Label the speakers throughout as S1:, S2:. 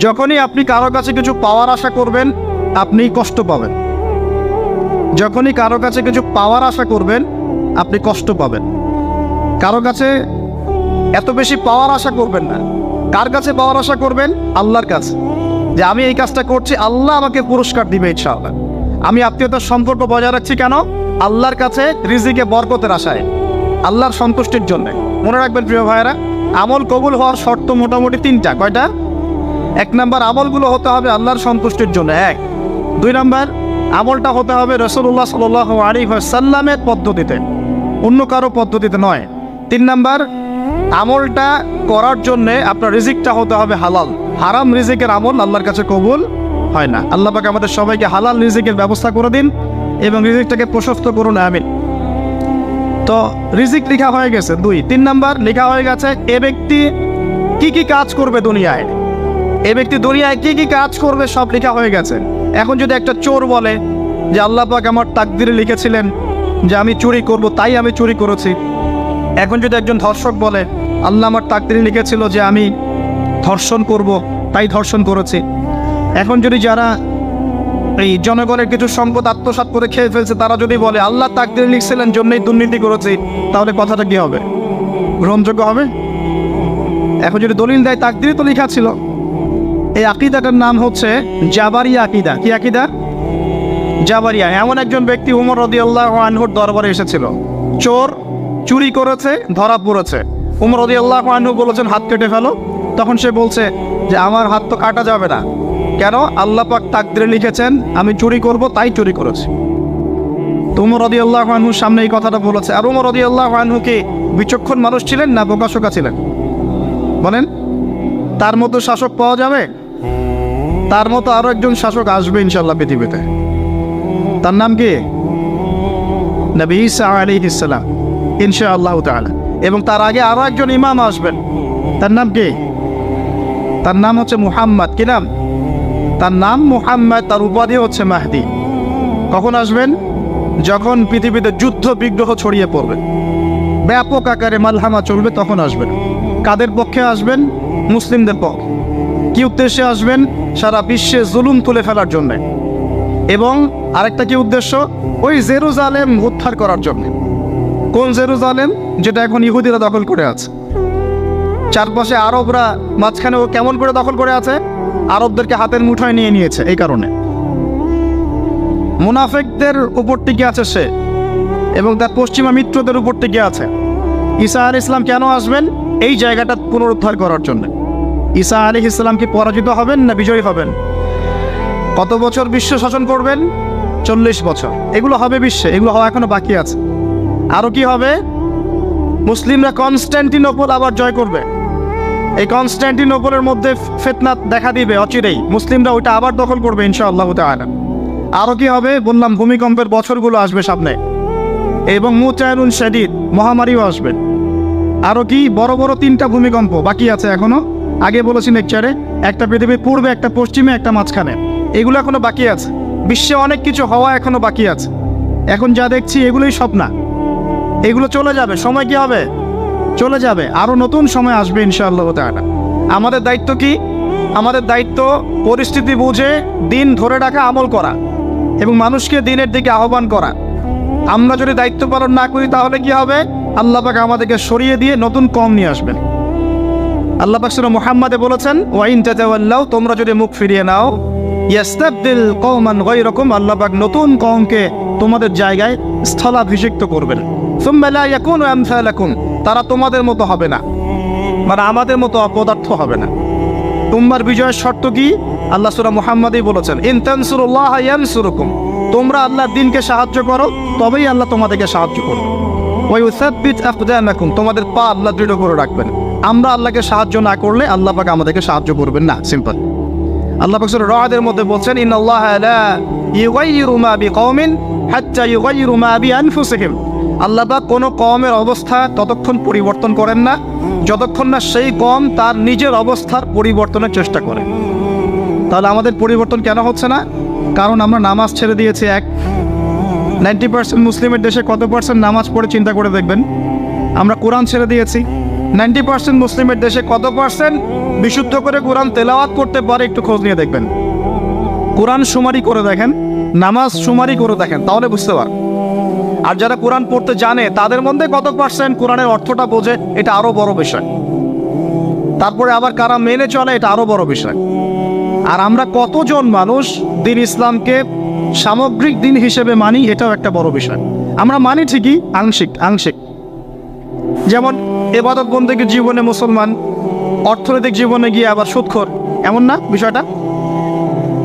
S1: যখনই আপনি কারো কাছে কিছু পাওয়ার আশা করবেন, আপনি কষ্ট পাবেন। যখনই কারো কাছে কিছু পাওয়ার আশা করবেন, আপনি কষ্ট পাবেন। কারো কাছে এত বেশি পাওয়ার আশা করবেন না। কার কাছে পাওয়ার আশা করবেন? আল্লাহর কাছে, যে আমি এই কাজটা করছি, আল্লাহ আমাকে পুরস্কার দিবে ইনশাআল্লাহ। আমি আত্মীয়তার সম্পর্ক বজায় রাখছি কেন? আল্লাহর কাছে রিজিকে বরকতের আশায়, আল্লাহর সন্তুষ্টির জন্য। মনে রাখবেন প্রিয় ভাইয়েরা, আমল কবুল হওয়ার শর্ত মোটামুটি তিনটা। কয়টা? 1 নাম্বার, আমলগুলো হতে হবে আল্লাহর সন্তুষ্টির জন্য। 1। 2 নাম্বার, আমলটা হতে হবে রাসূলুল্লাহ সাল্লাল্লাহু আলাইহি ওয়াসাল্লামের পদ্ধতিতে, অন্য কারো পদ্ধতিতে নয়। 3 নাম্বার, আমলটা করার জন্যে আপনার রিজিকটা হতে হবে হালাল। হারাম রিজিকের আমল আল্লাহর কাছে কবুল হয় না। আল্লাহ পাক আমাদের সবাইকে হালাল রিজিকের ব্যবস্থা করে দিন এবং রিজিকটাকে প্রশস্ত করুন, আমিন। তো রিজিক লেখা হয়ে গেছে 2। 3 নাম্বার লেখা হয়ে গেছে এ ব্যক্তি কি কি কাজ করবে দুনিয়ায়, এ ব্যক্তি দুনিয়ায় কি কি কাজ করবে সব লেখা হয়ে গেছে। এখন যদি একটা চোর বলে যে আল্লাহ পাক আমার তাকদিরে লিখেছিলেন যে আমি চুরি করব, তাই আমি চুরি করেছি। এখন যদি একজন ধর্ষক বলে আল্লাহ আমার তাকদিরে লিখেছিল যে আমি ধর্ষণ করব, তাই ধর্ষণ করেছি। এখন যদি যারা এই জনগণের কিছু সম্পদ আত্মসাৎ করে খেয়ে ফেলছে, তারা যদি বলে আল্লাহ তাকদিরে লিখছিলেন জন্যই দুর্নীতি করেছি, তাহলে কথাটা কি হবে? গ্রহণযোগ্য হবে? এখন যদি দলিল দেয় তাকদিরে তো লেখা ছিল। এই আকীদাটার নাম হচ্ছে জাবারিয়া আকীদা। কি আকীদা? জাবারিয়া। এমন একজন ব্যক্তি উমর রাদিয়াল্লাহু আনহুর দরবারে এসেছিল। চোর চুরি করেছে, ধরা পড়েছে। উমর রাদিয়াল্লাহু আনহু বলেছেন হাত কেটে ফেলো। তখন সে বলছে যে আমার হাত তো কাটা যাবে না। কেন? আল্লাহ পাক তাকদিরে লিখেছেন আমি চুরি করব, তাই চুরি করেছি। তো উমর রাদিয়াল্লাহু আনহুর সামনে এই কথাটা বলেছে। আর উমর রাদিয়াল্লাহু আনহু কি বিচক্ষণ মানুষ ছিলেন না বোকাশোকা ছিলেন? বলেন, তার মতো শাসক পাওয়া যাবে? তার মতো আরো একজন শাসক আসবে ইনশাআল্লাহ পৃথিবীতে। তার নাম কি? নবী ঈসা আলাইহিস সালাম, ইনশাআল্লাহ তাআলা। এবং তার আগে আরো একজন ইমাম আসবেন। তার নাম কি? তার নাম হচ্ছে মুহাম্মদ। কি নাম? তার নাম মুহাম্মদ, তার উপাধি হচ্ছে মাহদি। কখন আসবেন? যখন পৃথিবীতে যুদ্ধ বিগ্রহ ছড়িয়ে পড়বে, ব্যাপক আকারে মালহামা চলবে, তখন আসবেন। কাদের পক্ষে আসবেন? মুসলিমদের পক্ষে। কি উদ্দেশ্যে আসবেন? সারা বিশ্বে জুলুম তুলে ফেলার জন্য। এবং আরেকটা কি উদ্দেশ্য? ওই জেরুজালেম উদ্ধার করার জন্য। কোন জেরুজালেম? যেটা এখন ইহুদিরা দখল করে আছে। চারপাশে আরবরা, মাঝখানে ও কেমন করে দখল করে আছে? আরবদেরকে হাতের মুঠোয় নিয়ে নিয়েছে। এই কারণে মুনাফিকদের উপর টিকে আছে সে, এবং তার পশ্চিমা মিত্রদের উপর টিকে আছে। ঈসা আলাইহিস সালাম কেন আসবেন? এই জায়গাটা পুনরুদ্ধার করার জন্য। ঈসা আলাইহিস সালাম কি পরাজিত হবেন না বিজয়ী হবেন? কত বছর বিশ্ব শাসন করবেন? 40 বছর। এগুলো হবে বিশ্বে, এগুলো হওয়া এখনো বাকি আছে। আরো কি হবে? মুসলিমরা কনস্ট্যান্টিনোপল আবার জয় করবে। এই কনস্ট্যান্টিনোপলের মধ্যে ফিতনা দেখা দিবে অচিরেই, মুসলিমরা ওইটা আবার দখল করবে ইনশাআল্লাহ তাআলা। আরো কি হবে? বললাম ভূমিকম্পের বছরগুলো আসবে সামনে, এবং মুতায়নুন শাদীদ, মহামারীও আসবে। আরো কি? বড় বড় 3টা ভূমিকম্প বাকি আছে এখনো। আগে বলেছি লেকচারে, একটা পৃথিবীর পূর্বে, একটা পশ্চিমে, একটা মাঝখানে। এগুলো এখনো বাকি আছে। বিশ্বে অনেক কিছু হওয়া এখনো বাকি আছে। এখন যা দেখছি এগুলোই স্বপ্ন। এগুলো চলে যাবে, সময় কি হবে? চলে যাবে। আরো নতুন সময় আসবে ইনশাআল্লাহ তাআলা। আমাদের দায়িত্ব কি? আমাদের দায়িত্ব পরিস্থিতি বুঝে দিন ধরে রাখা, আমল করা এবং মানুষকে দিনের দিকে আহ্বান করা। আমরা যদি দায়িত্ব পালন না করি তাহলে কি হবে? আল্লাহ পাক আমাদেরকে সরিয়ে দিয়ে নতুন কওম নিয়ে আসবেন। আল্লাহ পাক সূরা মুহাম্মাদে বলেছেন ওয়া ইন তাতাওয়াল্লাউ, তোমরা যদি মুখ ফিরিয়ে নাও, ইয়াস্তাবদিল কওমান গায়রাকুম, আল্লাহ পাক নতুন কওমকে তোমাদের জায়গায় স্থলাভিষিক্ত করবেন। সুম্মা লা ইয়াকুনু আমসালাকুম, তারা তোমাদের মতো হবে না, মানে আমাদের মতো অপদার্থ হবে না। উম্মার বিজয়ের শর্ত কি? আল্লাহ সূরা মুহাম্মাদেই বলেছেন ইন তানসুরুল্লাহ ইয়ানসুরুকুম, তোমরা আল্লাহর দ্বীনকে সাহায্য করো, তবেই আল্লাহ তোমাদেরকে সাহায্য করবে। ওয়া ইউসাব্বিত আকদামাকুম, তোমাদের পা আল্লাহ দৃঢ় করে রাখবেন। আমরা আল্লাহকে সাহায্য না করলে আল্লাহ পাক আমাদেরকে সাহায্য করবেন না। সিম্পল। আল্লাহ পাক সূরা রাদের মধ্যে বলছেন ইন্নাল্লাহা লা ইউগাইয়িরু মা বিকওমিন হাত্তা ইউগাইয়িরু মা বিআনফুসিহিম, আল্লাহ পাক কোনো কওমের অবস্থা ততক্ষণ পরিবর্তন করেন না যতক্ষণ না সেই কওম তার নিজের অবস্থার পরিবর্তনের চেষ্টা করে। তাহলে আমাদের পরিবর্তন কেন হচ্ছে না? কারণ আমরা নামাজ ছেড়ে দিয়েছি। 90% মুসলিমের দেশে কত পার্সেন্ট নামাজ পড়ে চিন্তা করে দেখবেন। আমরা কোরআন ছেড়ে দিয়েছি। 90% মুসলিমের দেশে কত পার্সেন্ট বিশুদ্ধ করে কোরআন তেলাওয়াত করতে পারে একটু খোঁজ নিয়ে দেখবেন। কোরআন শুমারি করে দেখেন, নামাজ শুমারি করে দেখেন, তাহলে বুঝতে পারবেন। আর যারা কোরআন পড়তে জানে তাদের মধ্যে কত পার্সেন্ট কোরআনের অর্থটা বোঝে, এটা আরো বড় বিষয়। তারপরে আবার কারা মেনে চলে, এটা আরো বড় বিষয়। আর আমরা কতজন মানুষ দিন ইসলামকে সামগ্রিক দিন হিসেবে মানি, এটাও একটা বড় বিষয়। আমরা মানি ঠিকই, আংশিক আংশিক। যেমন ইবাদত বন্দেগীর জীবনে মুসলমান, অর্থনৈতিক জীবনে গিয়ে আবার সুদখোর, এমন না বিষয়টা?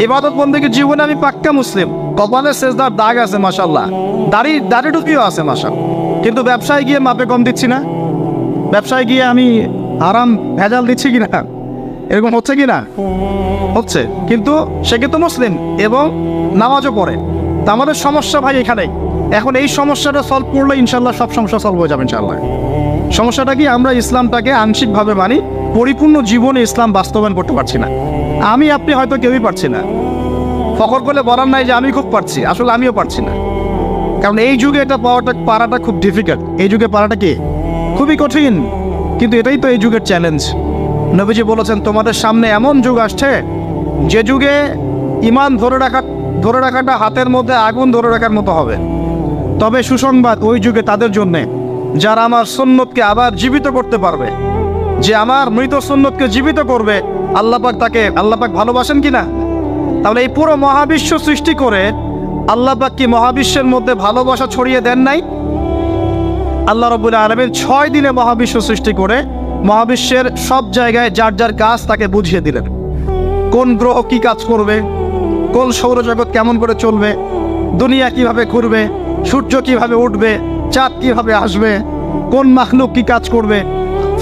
S1: ইবাদত বন্দেগীর জীবনে আমি পাক্কা মুসলিম, কপালে সেজদার দাগ আছে মাশাআল্লাহ, দাড়ি টুপিও আছে মাশাআল্লাহ, কিন্তু ব্যবসায় গিয়ে মাপে কম দিচ্ছি না, ব্যবসায় গিয়ে আমি আরাম ভেজাল দিচ্ছি কিনা, এরকম হচ্ছে কি না? হচ্ছে। কিন্তু সে কিন্তু মুসলিম এবং নামাজও পড়ে। তা আমাদের সমস্যা ভাই এখানেই। এখন এই সমস্যাটা সলভ করলে ইনশাল্লাহ সব সমস্যা সলভ হয়ে যাবে ইনশাল্লাহ। সমস্যাটা কি? আমরা ইসলামটাকে আংশিকভাবে মানি, পরিপূর্ণ জীবনে ইসলাম বাস্তবায়ন করতে পারছি না। আমি আপনি হয়তো কেউই পারছি না। ফখর করলে বলার নাই যে আমি খুব পারছি, আসলে আমিও পারছি না। কারণ এই যুগে এটা পারাটা খুব ডিফিকাল্ট। এই যুগে পারাটা কি খুবই কঠিন, কিন্তু এটাই তো এই যুগের চ্যালেঞ্জ। নবীজি বলেছেন তোমাদের সামনে এমন যুগ আসছে যে যুগে ঈমান ধরে রাখাটা হাতের মধ্যে আগুন ধরে রাখার মতো হবে। তবে সুসংবাদ ওই যুগে তাদের জন্যে যারা আমার সুন্নতকে আবার জীবিত করতে পারবে, যে আমার মৃত সুন্নতকে জীবিত করবে, আল্লাহ পাক ভালোবাসেন কিনা? তাহলে এই পুরো মহাবিশ্ব সৃষ্টি করে আল্লাহ পাক কি মহাবিশ্বের মধ্যে ভালোবাসা ছড়িয়ে দেন নাই? আল্লাহ রাব্বুল আলামিন 6 দিনে মহাবিশ্ব সৃষ্টি করে মহাবিশ্বের সব জায়গায় যার যার কাজ তাকে বুঝিয়ে দিলেন। কোন গ্রহ কি কাজ করবে, কোন সৌরজগৎ কেমন করে চলবে, দুনিয়া কিভাবে ঘুরবে, সূর্য কিভাবে উঠবে, চাঁদ কিভাবে আসবে, কোন মাখলুক কি কাজ করবে,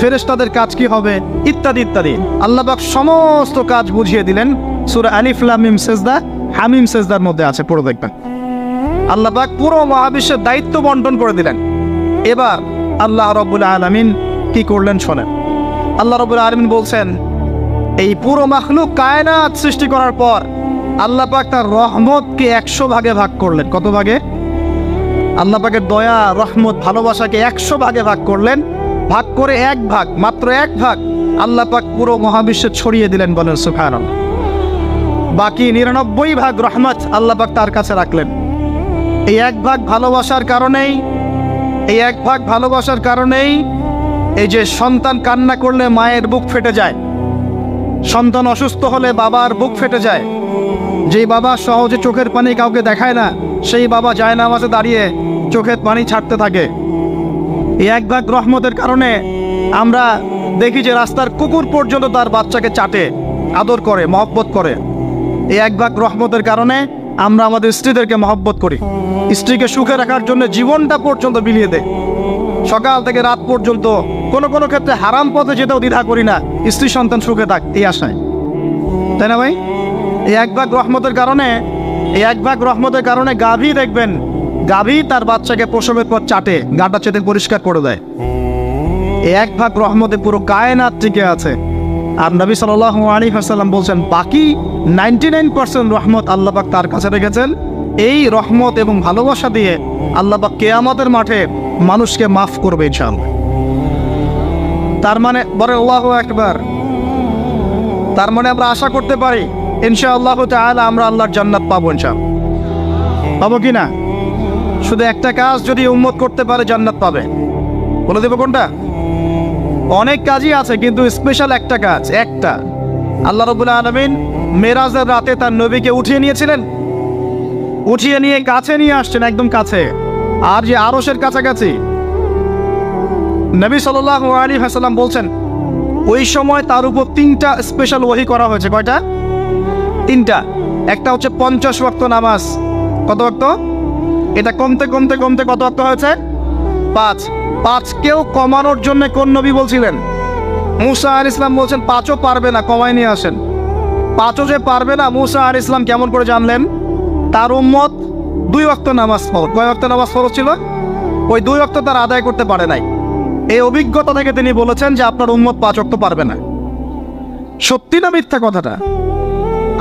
S1: ফেরেশতাদের কাজ কি হবে, ইত্যাদি ইত্যাদি। আল্লাহ পাক সমস্ত কাজ বুঝিয়ে দিলেন। সূরা আলিফ লাম মিম সেজদা, হামিম সেজদার মধ্যে আছে, পড়ে দেখবেন। আল্লাহ পাক পুরো মহাবিশ্বের দায়িত্ব বন্টন করে দিলেন। এবার আল্লাহ রাব্বুল আলামিন কি করলেন শোনেন। আল্লাহ রাব্বুল আলামিন বলছেন, এই পুরো মাখলুক কায়নাত সৃষ্টি করার পর আল্লাহ পাক তার রহমতকে 100 ভাগে ভাগ করলেন। কত ভাগে? আল্লাহ পাকের দয়া, রহমত, ভালোবাসাকে 100 ভাগে ভাগ করলেন। ভাগ করে মাত্র এক ভাগ আল্লাহ পাক পুরো মহাবিশ্বে ছড়িয়ে দিলেন, বলেন সুবহানাল্লাহ। বাকি 99 ভাগ রহমত আল্লাহ পাক তার কাছে রাখলেন। এই এক ভাগ ভালোবাসার কারণেই এই যে সন্তান কান্না করলে মায়ের বুক ফেটে যায়, সন্তান অসুস্থ হলে বাবার বুক ফেটে যায়, যেই বাবা সহজে চোখের পানি কাউকে দেখায় না, সেই বাবা জায়নামাজে দাঁড়িয়ে চোখের পানি ছাড়তে থাকে। এই এক ভাগ রহমতের কারণে আমরা দেখি যে রাস্তার কুকুর পর্যন্ত তার বাচ্চাকে চাটে, আদর করে, মহব্বত করে। এই এক ভাগ রহমতের কারণে আমরা আমাদের স্ত্রীদেরকে মহব্বত করি, স্ত্রীকে সুখে রাখার জন্য জীবনটা পর্যন্ত বিলিয়ে দেয়। সকাল থেকে রাত পর্যন্ত কোনো ক্ষেত্রে হারাম পথে যেতেও দ্বিধা করি না, স্ত্রী সন্তান সুখে থাক এই আশায়, তাই না ভাই? এই এক ভাগ রহমতের কারণে গাভী দেখবেন, গাভী তার বাচ্চাকে প্রসবের পর চাটে, গাটা চেটে পরিষ্কার করে দেয়। এই এক ভাগ রহমতে পুরো কায়নাত টিকে আছে। আর নবী সাল্লাল্লাহু আলাইহি ওয়াসাল্লাম বলছেন, বাকি 99% রহমত আল্লাহ পাক তার কাছে রেখেছেন। এই রহমত এবং ভালোবাসা দিয়ে আল্লাহ পাক কিয়ামতের মাঠে মানুষকে মাফ করবে ইনশাআল্লাহ। তার মানে বলেন আল্লাহু আকবার। তার মানে আমরা আশা করতে পারি ইনশাআল্লাহ তাআলা আমরা আল্লাহর জান্নাত পাবো ইনশাআল্লাহ। পাবো কি না? শুধু একটা কাজ যদি উম্মত করতে পারে জান্নাত পাবে। বলে দেবো কোনটা? অনেক কাজই আছে, কিন্তু স্পেশাল একটা কাজ, একটা। আল্লাহ রাব্বুল আলামিন মেরাজের রাতে তার নবীকে উঠিয়ে নিয়েছিলেন, উঠিয়ে নিয়ে কাছে নিয়ে আসছেন, একদম কাছে, আর যে আরশের কাছাকাছি। নবী সাল্লাল্লাহু আলাইহি ওয়াসাল্লাম বলছেন, ওই সময় তার উপর 3টা স্পেশাল ওহী করা হয়েছে। কয়টা? 3টা। একটা হচ্ছে 50 ওয়াক্ত নামাজ। কত ওয়াক্ত? এটা কমতে কত ওয়াক্ত হয়েছে? 5। 5কেও কমানোর জন্য কোন নবী বলছিলেন? মুসা আলাইহিস সালাম বলছেন 5ও পারবে না, কমায় নিয়ে আসেন। 5ও যে পারবে না, মুসা আলাইহিস সালাম কেমন করে জানলেন? তার উম্মত 2 ওয়াক্ত নামাজ ফরজ। কয় ওয়াক্ত নামাজ ফরজ ছিল? ওই 2 ওয়াক্ত তার আদায় করতে পারে নাই। এই অভিজ্ঞতা থেকে তিনি বলেছেন যে আপনার উম্মত 5 ওয়াক্ত পারবে না। সত্যি না মিথ্যা কথাটা?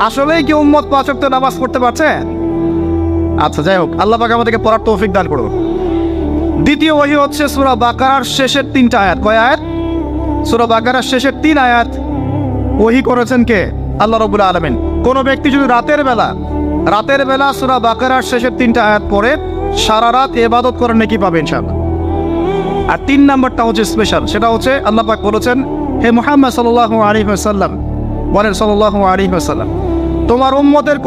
S1: আসলেই কি উম্মত 5 ওয়াক্ত নামাজ পড়তে পারছে? আচ্ছা, যাই হোক, আল্লাহ পাক আমাদেরকে পড়ার তৌফিক দান করুন। দ্বিতীয় ওহী হচ্ছে সূরা বাকারার শেষের 3টা আয়াত। কয় আয়াত? সূরা বাকারার শেষের 3 আয়াত। ওহী করেছেন কে? আল্লাহ রাব্বুল আলামিন। কোনো ব্যক্তি যদি রাতের বেলা সূরা বাকারার শেষের 3টা আয়াত পড়ে সারা রাত ইবাদত করে নেকি পাবে ইনশাআল্লাহ। আর 3 নাম্বারটা হচ্ছে স্পেশাল, সেটা হচ্ছে আল্লাহ পাক বলেছেন, হে মুহাম্মদ সাল্লাল্লাহু আলাইহি ওয়াসাল্লাম, বলেন সাল্লাল্লাহু আলাইহি ওয়াসাল্লাম, তোমার উম্মতের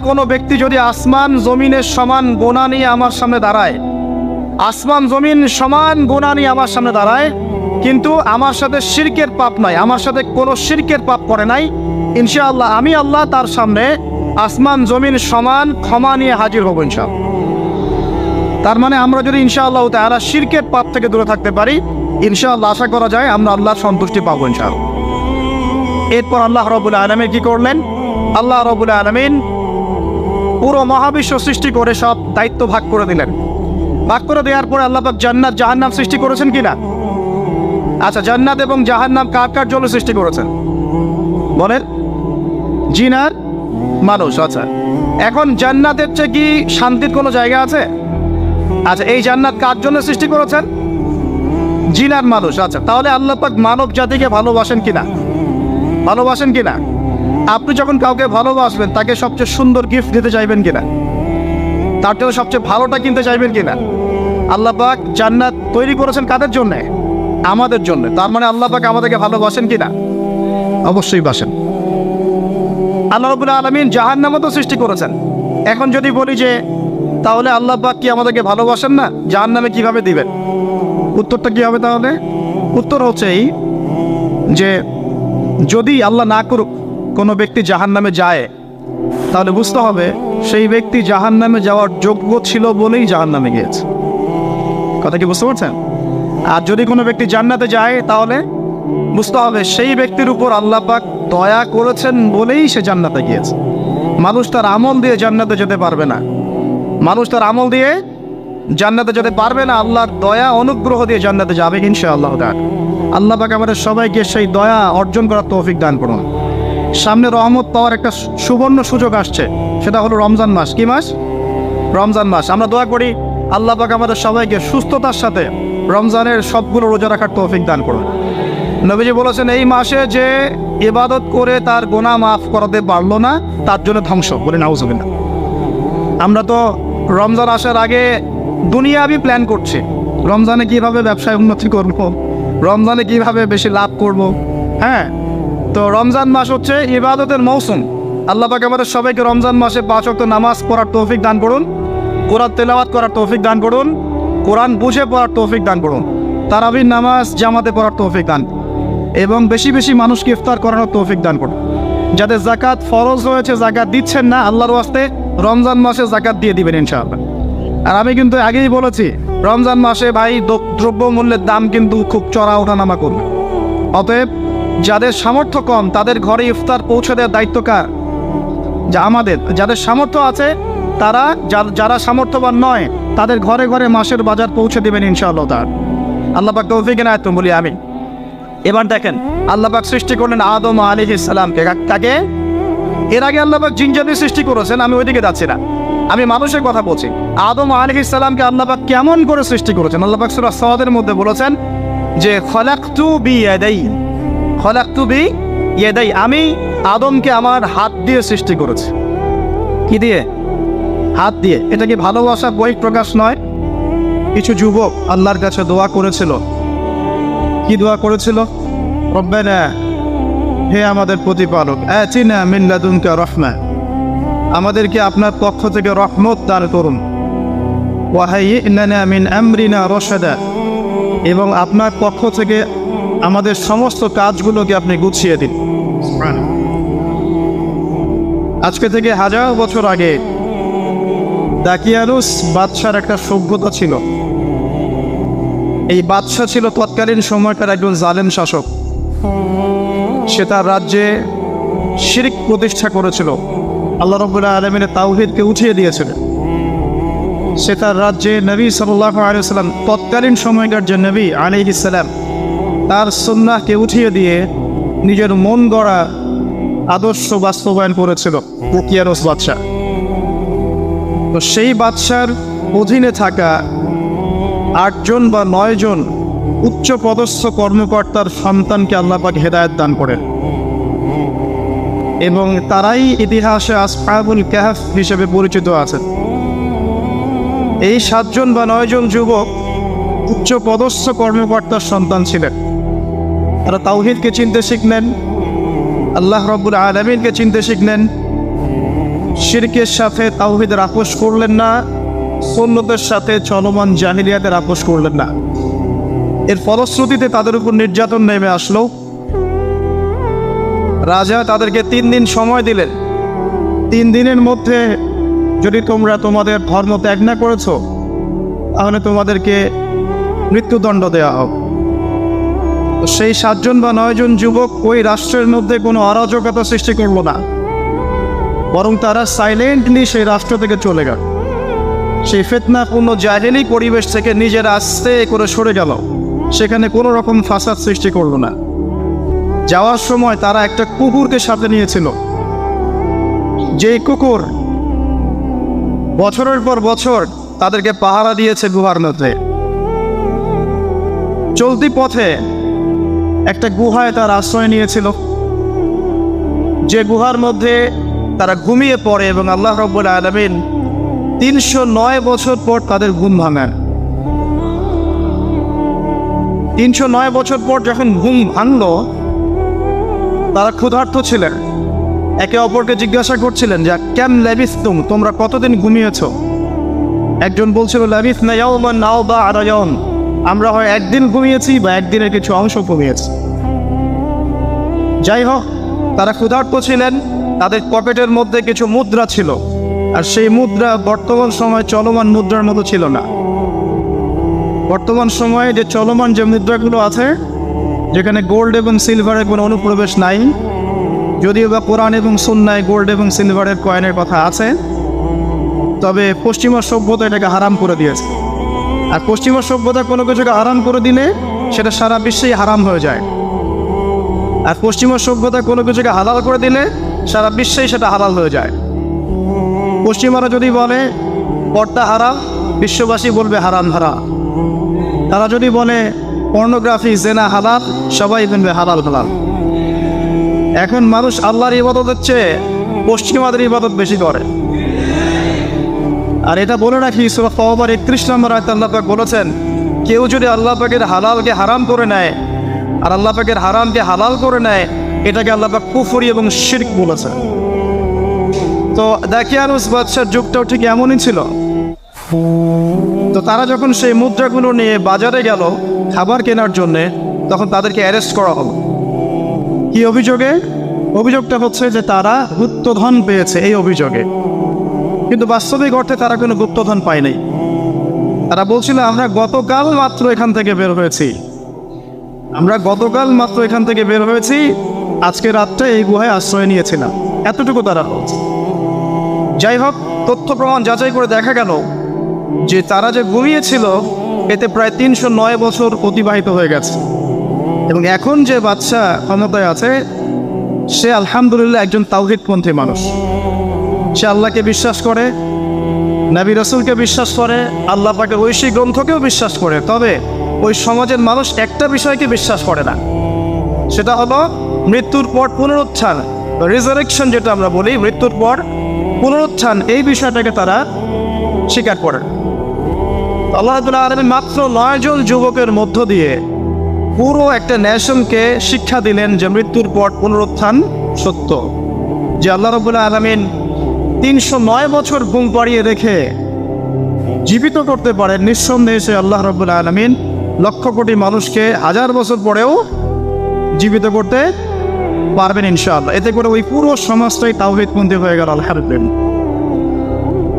S1: কোনো ব্যক্তি যদি আসমান জমিনের সমান গোনা নিয়ে আমার সামনে দাঁড়ায়, আসমান জমিন সমান গোনা নিয়ে আমার সামনে দাঁড়ায়, কিন্তু আমার সাথে শিরকের পাপ নাই, আমার সাথে কোনো শিরকের পাপ করে নাই, ইনশাআল্লাহ আমি আল্লাহ তার সামনে আসমান জমিন সমান ক্ষমা নিয়ে হাজির হব ইনশাআল্লাহ। তার মানে আমরা যদি ইনশাআল্লাহ তাআলা শিরকের পাপ থেকে দূরে থাকতে পারি, ইনশাআল্লাহ আশা করা যায় আমরা আল্লাহর সন্তুষ্টি পাবো ইনশাআল্লাহ। এরপর আল্লাহ রাব্বুল আলামিন কি করলেন? আল্লাহ রাব্বুল আলামিন পুরো মহাবিশ্ব সৃষ্টি করে সব দায়িত্ব ভাগ করে দিলেন। ভাগ করে দেওয়ার পরে আল্লাহ পাক জান্নাত জাহান্নাম সৃষ্টি করেছেন কিনা? আচ্ছা, জান্নাত এবং জাহান্নাম কার কার জন্য সৃষ্টি করেছেন বলেন? জিন আর মানুষ। আচ্ছা, এখন জান্নাতের চেয়ে কি শান্তির কোনো জায়গা আছে? আচ্ছা, এই জান্নাত কার জন্য সৃষ্টি করেছেন? জিন আর মানুষ। আচ্ছা, তাহলে আল্লাহ পাক মানব জাতিকে ভালোবাসেন কিনা? ভালোবাসেন কিনা? আপনি যখন কাউকে ভালোবাসবেন তাকে সবচেয়ে সুন্দর গিফট দিতে চাইবেন কিনা? তার জন্য সবচেয়ে ভালোটা কিনতে চাইবেন কিনা? আল্লাহ পাক জান্নাত তৈরি করেছেন কাদের জন্যে? আমাদের জন্য। তার মানে আল্লাহ পাক আমাদেরকে ভালোবাসেন কিনা? অবশ্যই বাসেন। আল্লাহ রাব্বুল আলামিন জাহান্নামও তো সৃষ্টি করেছেন। এখন যদি বলি যে তাহলে আল্লাহ পাক কি আমাদেরকে ভালোবাসেন না, জাহান্নামে কিভাবে দিবেন? উত্তরটা কি হবে তাহলে? উত্তর হচ্ছে এই যে যদি আল্লাহ না করুক কোনো ব্যক্তি জাহান্নামে যায়, তাহলে বুঝতে হবে সেই ব্যক্তি জাহান্নামে যাওয়ার যোগ্য ছিল বলেই জাহান্নামে গিয়েছে। কথা কি বুঝতে পারছেন? আর যদি কোনো ব্যক্তি জান্নাতে যায়, তাহলে বুঝতে হবে সেই ব্যক্তির উপর আল্লাহ পাক দয়া করেছেন বলেই সে জান্নাতে গিয়েছে। মানুষ তার আমল দিয়ে জান্নাতে যেতে পারবে না, আল্লাহর দয়া অনুগ্রহ দিয়ে জান্নাতে যাবে ইনশাআল্লাহ তাআলা। আল্লাহ পাক আমাদের সবাইকে সেই দয়া অর্জন করার তৌফিক দান করুন। সামনে রহমত পাওয়ার একটা সুবর্ণ সুযোগ আসছে, সেটা হলো রমজান মাস। কি মাস? রমজান মাস। আমরা দোয়া করি আল্লাহ পাক আমাদের সবাইকে সুস্থতার সাথে রমজানের সবগুলো রোজা রাখার তৌফিক দান করুন। নবীজি বলেছেন, এই মাসে যে ইবাদত করে তার গুনাহ মাফ করাতে পারলো না, তার জন্য ধ্বংস। বলে নাউজুবিল্লাহ। আমরা তো রমজান আসার আগে দুনিয়াবি প্ল্যান করছি, রমজানে কিভাবে ব্যবসায় উন্নতি করব, রমজানে কিভাবে বেশি লাভ করব। হ্যাঁ, তো রমজান মাস হচ্ছে ইবাদতের মৌসুম। আল্লাহ পাক আমাদের সবাইকে রমজান মাসে 5 ওয়াক্ত নামাজ পড়ার তৌফিক দান করুন, কোরআন তেলাওয়াত করার তৌফিক দান করুন, কোরআন বুঝে পড়ার তৌফিক দান করুন, তারাবির নামাজ জামাতে পড়ার তৌফিক দান, এবং বেশি বেশি মানুষকে ইফতার করানোর তৌফিক দান করুন। যাদের যাকাত ফরজ হয়েছে যাকাত দিচ্ছেন না, আল্লাহর ওয়াস্তে রমজান মাসে যাকাত দিয়ে দিবেন ইনশাআল্লাহ। আর আমি কিন্তু আগেই বলেছি, রমজান মাসে ভাই দ্রব্যমূল্যের দাম কিন্তু খুব চড়া ওঠানামা করবে। অতএব যাদের সামর্থ্য কম তাদের ঘরে ইফতার পৌঁছে দেওয়ার দায়িত্ব কার? যা আমাদের। যাদের সামর্থ্য আছে তারা, যারা সামর্থ্যবান নয় তাদের ঘরে ঘরে মাসের বাজার পৌঁছে দেবেন ইনশাআল্লাহ তাআলা। আল্লাহ পাক তৌফিক এনায়েত করুন বলি আমিন। এবার দেখেন, আল্লাহ পাক সৃষ্টি করলেন আদম আলাইহিস সালামকে। কাকে? এর আগে আল্লাহ পাক জিন জাতি সৃষ্টি করেছেন, আমি ওইদিকে যাচ্ছি না, আমি মানুষের কথা বলছি। আদম আলাইহিস সালামকে আল্লাহ পাক কেমন করে সৃষ্টি করেছেন? আল্লাহ পাক সূরা সাদের মধ্যে বলেছেন যে খলাকতু বিয়াদাই, আমি আদমকে আমার হাত দিয়ে সৃষ্টি করেছি। কি দিয়ে? হাত দিয়ে। এটা কি ভালোবাসা বহিঃ প্রকাশ নয়? কিছু যুবক আল্লাহর কাছে দোয়া করেছিল। কি দোয়া করেছিল? রব্বানা, হে আমাদের প্রতিপালক, আতিনা মিন লাদুনকা রাহমা, আমাদেরকে আপনার পক্ষ থেকে রহমত দান করুন, ওয়া হাইয়্যি লানা মিন আমরিনা রাশাদা, এবং আপনার পক্ষ থেকে আমাদের সমস্ত কাজগুলোকে আপনি গুছিয়ে দিন। আজকে থেকে 1000 বছর আগে দাকিয়ানুস বাদশার একটা সভ্যতা ছিল। এই বাদশা ছিল তৎকালীন সময়কার একজন জালেম শাসক। সে তার রাজ্যে শিরক প্রতিষ্ঠা করেছিল, আল্লাহ রাব্বুল আলামিনের তাওহীদকে উঠিয়ে দিয়েছিল। সে তার রাজ্যে নবী সাল্লাল্লাহু আলাইহি ওয়াসাল্লাম, তৎকালীন সময়কার যে নবী আলাইহিস সালাম, তার সুন্নাহকে উঠিয়ে দিয়ে নিজের মন গড়া আদর্শ বাস্তবায়ন করেছিল দাকিয়ানুস বাদশা। তো সেই বাদশার অধীনে থাকা 8 জন বা 9 জন উচ্চ পদস্থ কর্মকর্তার সন্তানকে আল্লাহ পাক হেদায়েত দান করেন এবং তারাই ইতিহাসে আসহাবুল কাহফ হিসেবে পরিচিত আছেন। এই 7 জন বা 9 জন যুবক উচ্চ পদস্থ কর্মকর্তার সন্তান ছিলেন। তারা তাওহীদকে চিনতে শিখলেন, আল্লাহ রাব্বুল আলামিনকে চিনতে শিখলেন, শিরকের সাথে তাওহীদের আপোষ করলেন না, সুন্নতের সাথে চলমান জাহিলিয়াতের আপোষ করলেন না। এর ফলশ্রুতিতে তাদের উপর নির্যাতন নেমে আসলো। রাজা তাদেরকে 3 দিন সময় দিলেন। 3 দিনের মধ্যে যদি তোমরা তোমাদের ধর্ম ত্যাগ না করেছ, তাহলে তোমাদেরকে মৃত্যুদণ্ড দেওয়া হবে। সেই 7 জন বা 9 জন যুবক ওই রাষ্ট্রের মধ্যে কোনো অরাজকতা সৃষ্টি করলো না, বরং তারা সাইলেন্টলি সেই রাষ্ট্র থেকে চলে গেল। সেই ফিতনাপূর্ণ জাহেলি পরিবেশ থেকে নিজেরা আস্তে করে সরে গেল, সেখানে কোনো রকম ফাসাদ সৃষ্টি করলো না। যাওয়ার সময় তারা একটা কুকুরকে সাথে নিয়েছিল, যেই কুকুর বছরের পর বছর তাদেরকে পাহারা দিয়েছে গুহার মধ্যে। চলতি পথে একটা গুহায় তার আশ্রয় নিয়েছিল, যে গুহার মধ্যে তারা ঘুমিয়ে পড়ে এবং আল্লাহ রাব্বুল আলামিন 309 বছর পর তাদের ঘুম ভাঙান। 309 বছর পর যখন ঘুম ভাঙল, তারা ক্ষুধার্ত ছিলেন, একে অপরকে জিজ্ঞাসা করছিলেন যে কেম লাবিসতুম, তোমরা কতদিন ঘুমিয়েছ? একজন বলছিল লাবিসনা ইয়াওমান আও বা'দা ইয়াওম, আমরা হয় একদিন ঘুমিয়েছি বা একদিনের কিছু অংশ ঘুমিয়েছি। যাই হোক, তারা ক্ষুধার্ত ছিলেন, তাদের পকেটের মধ্যে কিছু মুদ্রা ছিল, আর সেই মুদ্রা বর্তমান সময় চলমান মুদ্রার মতো ছিল না। বর্তমান সময়ে যে চলমান যে মুদ্রাগুলো আছে, যেখানে গোল্ড এবং সিলভারের কোনো অনুপ্রবেশ নাই, যদিও বা কোরআন এবং সুন্নায় গোল্ড এবং সিলভারের কয়েনের কথা আছে, তবে পশ্চিমা সভ্যতা এটাকে হারাম করে দিয়েছে। আর পশ্চিমা সভ্যতা কোনো কিছুকে হারাম করে দিলে সেটা সারা বিশ্বেই হারাম হয়ে যায়, আর পশ্চিমা সভ্যতা কোনো কিছুকে হালাল করে দিলে সারা বিশ্বেই সেটা হালাল হয়ে যায়। পশ্চিমারা যদি বলে পর্দা হারাম, বিশ্ববাসী বলবে হারাম হারাম। তারা যদি বলে পর্নোগ্রাফি জেনা হালাল, সবাই বলবে হালাল হালাল। এখন মানুষ আল্লাহর ইবাদতের চেয়ে পশ্চিমাদের ইবাদত বেশি করে। আর এটা বলে রাখি, সূরা তাওবার 31 নম্বর আয়াতে আল্লাহ পাক বলেছেন, কেউ যদি আল্লাহ পাকের হালালকে হারাম করে নেয় আর আল্লাহ পাকের হারামকে হালাল করে নেয়, এটাকে আল্লাহ পাক কুফরি এবং শিরক বলেছেন। তো দাকিয়ানুস বাদশার যুগটাও ঠিক এমনই ছিল। তো তারা যখন সেই মুদ্রাগুলো নিয়ে বাজারে গেল খাবার কেনার জন্যে, তখন তাদেরকে অ্যারেস্ট করা হলো। কি অভিযোগে? অভিযোগটা হচ্ছে যে তারা গুপ্তধন পেয়েছে, এই অভিযোগে। কিন্তু বাস্তবিক অর্থে তারা কোনো গুপ্তধন পায় নাই। তারা বলছিল আমরা গতকাল মাত্র এখান থেকে বের হয়েছি, আজকে রাত্রে এই গুহায় আশ্রয় নিয়েছিলাম, এতটুকু তারা বলছে। যাই হোক, তথ্য প্রমাণ যাচাই করে দেখা গেল যে তারা যে ঘুমিয়েছিল এতে প্রায় 309 বছর অতিবাহিত হয়ে গেছে। এবং এখন যে বাদশা ক্ষমতায় আছে, সে আলহামদুলিল্লাহ একজন তাওহীদপন্থী মানুষ। সে আল্লাহকে বিশ্বাস করে, নবী রাসূলকে বিশ্বাস করে, আল্লাহ পাকের ঐশী গ্রন্থকেও বিশ্বাস করে। তবে ওই সমাজের মানুষ একটা বিষয়কে বিশ্বাস করে না, সেটা হলো মৃত্যুর পর পুনরুত্থান, রিজারেকশন যেটা আমরা বলি, মৃত্যুর পর পুনরুত্থান, এই বিষয়টাকে তারা স্বীকার করে। আল্লাহ রাব্বুল আলামিন মাত্র 9 জন যুবকের মধ্য দিয়ে পুরো একটা নেশনকে শিক্ষা দিলেন যে মৃত্যুর পর পুনরুত্থান সত্য। যে আল্লাহ রাব্বুল আলামিন 309 বছর ঘুম পাড়িয়ে রেখে জীবিত করতে পারেন, নিঃসন্দেহে সে আল্লাহ রাব্বুল আলামিন লক্ষ কোটি মানুষকে 1000 বছর পরেও জীবিত করতে পারবেন ইনশাআল্লাহ। এতে করে ওই পুরো সমাজটাই তাওহীদপন্থী হয়ে গেল আলহামদুলিল্লাহ।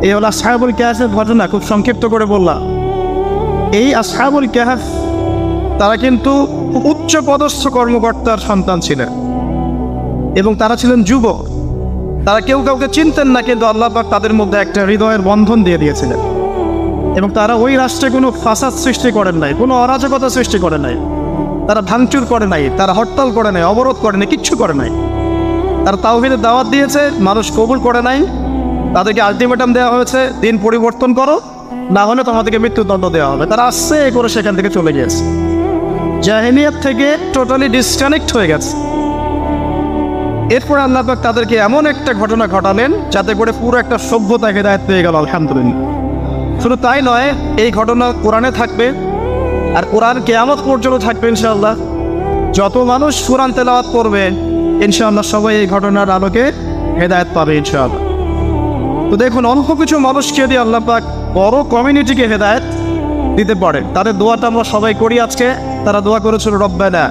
S1: এই হলো আসহাবুল কাহফের ঘটনা, খুব সংক্ষিপ্ত করে বললাম। এই আসহাবুল কাহফ তারা কিন্তু উচ্চ পদস্থ কর্মকর্তার সন্তান ছিলেন এবং তারা ছিলেন যুবক। তারা কেউ কাউকে চিনতেন না, কিন্তু আল্লাহ পাক তাদের মধ্যে একটা হৃদয়ের বন্ধন দিয়ে দিয়েছিলেন। এবং তারা ওই রাষ্ট্রে কোনো ফাসাদ সৃষ্টি করেন নাই, কোনো অরাজকতা সৃষ্টি করে নাই, তারা ভাঙচুর করে নাই, তারা হরতাল করে নাই, অবরোধ করে নাই, কিচ্ছু করে নাই। তারা তাওহীদের দাওয়াত দিয়েছে, মানুষ কবুল করে নাই। তাদেরকে আলটিমেটাম দেওয়া হয়েছে, দিন পরিবর্তন করো, না হলে তোমাদেরকে মৃত্যুদণ্ড দেওয়া হবে। তারা আসছে করে সেখান থেকে চলে গিয়েছে। জাহেলিয়াত থেকে টোটালি ডিসকানেক্ট হয়ে গেছে। এরপর আল্লাহ পাক তাদেরকে এমন একটা ঘটনা ঘটালেন যাতে করে পুরো একটা সভ্যতা হেদায়েত পেয়ে গেল, আলহামদুলিল্লাহ। শুধু তাই নয়, এই ঘটনা কোরআনে থাকবে, আর কোরআন কিয়ামত পর্যন্ত থাকবে ইনশাআল্লাহ। যত মানুষ কোরআন তেলাওয়াত করবে ইনশাআল্লাহ সবাই এই ঘটনার আলোকে হেদায়েত পাবে ইনশাআল্লাহ। তো দেখুন, অল্প কিছু মানুষকে দিয়ে আল্লাহ পাক বড় কমিউনিটিকে হেদায়েত দিতে পারে। তাদের দোয়াটা আমরা সবাই করি আজকে। তারা দোয়া করেছিল, রব্বানা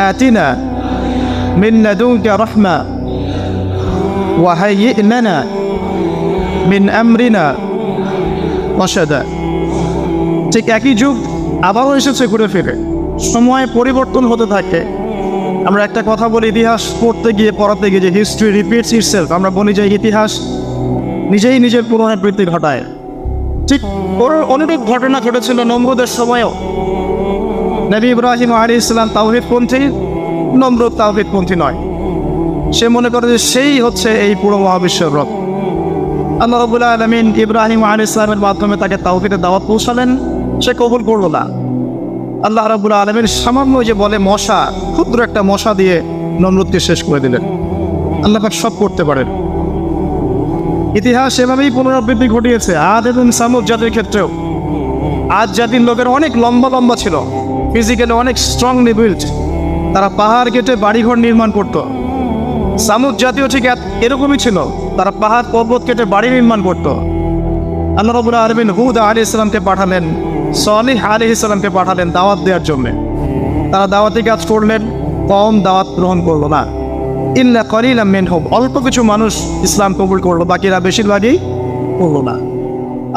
S1: আতিনা মিন লাদুনকা রাহমা ওয়া হাইয়্ লানা মিন আমরিনা রাশাদা। ঠিক একই যুগ আবারও এসেছে ঘুরে ফিরে, সময় পরিবর্তন হতে থাকে। আমরা একটা কথা বলি, ইতিহাস পড়তে গিয়ে পড়াতে গিয়ে, যে হিস্ট্রি রিপিটস ইটসেলফ। আমরা বলি যে ইতিহাস নিজেই নিজের পুনরাবৃত্তি ঘটায়। ঠিক ওর অনেক ঘটনা ঘটেছিল নমরুদের সময়ও। নবী ইব্রাহিম আলাইহিস সালাম তাওহীদপন্থী, নমরুদ তাওহীদপন্থী নয়। সে মনে করে যে সেই হচ্ছে এই পুরো মহাবিশ্বের রব। আল্লাহ রাব্বুল আলামিন ইব্রাহিম আলাইহিস সালামের মাধ্যমে তাকে তাওহীদের দাওয়াত পৌঁছালেন, সে কবুল করল না। আল্লাহ রাব্বুল আলামিন সামান্য যে বলে মশা, ক্ষুদ্র একটা মশা দিয়ে নমরুদকে শেষ করে দিলেন। আল্লাহ পাক সব করতে পারেন। ইতিহাস এভাবেই পুনরাবৃত্তি ঘটিয়েছে আদ এবং সামুদ জাতির ক্ষেত্রেও। আদ জাতির লোকের অনেক লম্বা লম্বা ছিল, ফিজিক্যালি অনেক স্ট্রংলি বিল্ড। তারা পাহাড় কেটে বাড়িঘর নির্মাণ করত। সামুদ জাতীয় ঠিক এরকমই ছিল, তারা পাহাড় পর্বত কেটে বাড়ি নির্মাণ করত। আল্লাহ রাব্বুল আলামিন হুদ আলাইহিস সালামকে পাঠালেন, সালিহ আলাইহিস সালামকে পাঠালেন দাওয়াত দেওয়ার জন্য। তারা দাওয়াতি কাজ করলেন, কম দাওয়াত গ্রহণ করলো না। ইল্লা কলিলাম মিনহুম, অল্প কিছু মানুষ ইসলাম কবুল করলো, বাকিরা বেশিরভাগই করলো না।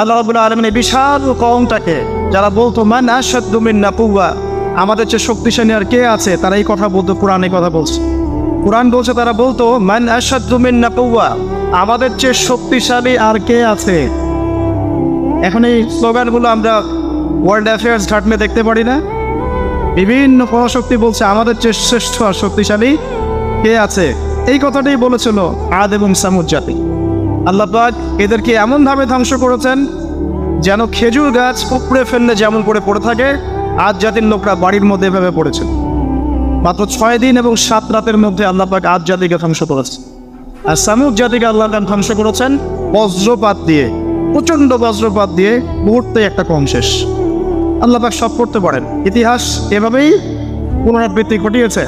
S1: আল্লাহ রাব্বুল আলামিন এই বিশাল কওমটাকে, যারা বলতো মান আশাদ্দু মিন্না কুওয়া, আমাদের চেয়ে শক্তিশালী আর কে আছে, তারা এই কথা বলতো। কোরআনে কথা বলছে, কোরআন বলছে, তারা বলতো মান আশাদ্দু মিন্না কুওয়া, আমাদের চেয়ে শক্তিশালী আর কে আছে। এখন এই স্লোগানগুলো আমরা ওয়ার্ল্ড অ্যাফেয়ার্স ঘাটলে দেখতে পারি না? বিভিন্ন পরাশক্তি বলছে আমাদের চেয়ে শ্রেষ্ঠ আর শক্তিশালী কে আছে। এই কথাটাই বলেছিল আদ এবং সামুদ জাতি। আল্লাহ পাক এদেরকে এমনভাবে ধ্বংস করেছেন যেন খেজুর গাছ উপড়ে ফেললে যেমন করে পড়ে থাকে, আদ জাতির লোকরা বাড়ির মধ্যে এভাবে পড়েছে। মাত্র 6 দিন এবং 7 রাতের মধ্যে আল্লাহ পাক আদ জাতিকে ধ্বংস করেছে। আর সামুদ জাতিকে আল্লাহ পাক ধ্বংস করেছেন বজ্রপাত দিয়ে, প্রচণ্ড বজ্রপাত দিয়ে, মুহূর্তে একটা কম শেষ। আল্লাহ পাক সব করতে পারেন। ইতিহাস এভাবেই পুনরাবৃত্তি ঘটিয়েছে।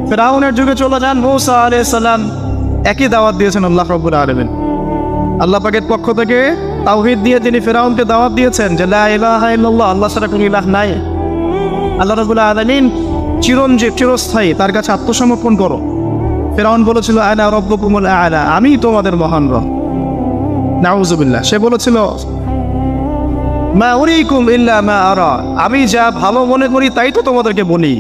S1: ফেরাউনের যুগে চলে যান, মূসা আলাইহিস সালাম একই দাওয়াত দিয়েছেন আল্লাহ রাব্বুল আলামিন। আল্লাহ পাকের পক্ষ থেকে তাওহীদ দিয়ে তিনি ফেরাউনকে দাওয়াত দিয়েছেন যে লা ইলাহা ইল্লাল্লাহ, আল্লাহ ছাড়া কোনো ইলাহ নাই। আল্লাহ রাব্বুল আলামিন চিরঞ্জীব, চিরস্থায়ী, তার কাছে আত্মসমর্পণ করো। ফেরাউন বলেছিল আনা রাব্বুকুমুল আ'লা, আমি তোমাদের মহান রব। নাউযুবিল্লাহ। সে বলেছিল মা উরিকুম ইল্লা মা আরা, আমি যা ভালো মনে করি তাই তো তোমাদেরকে বলি।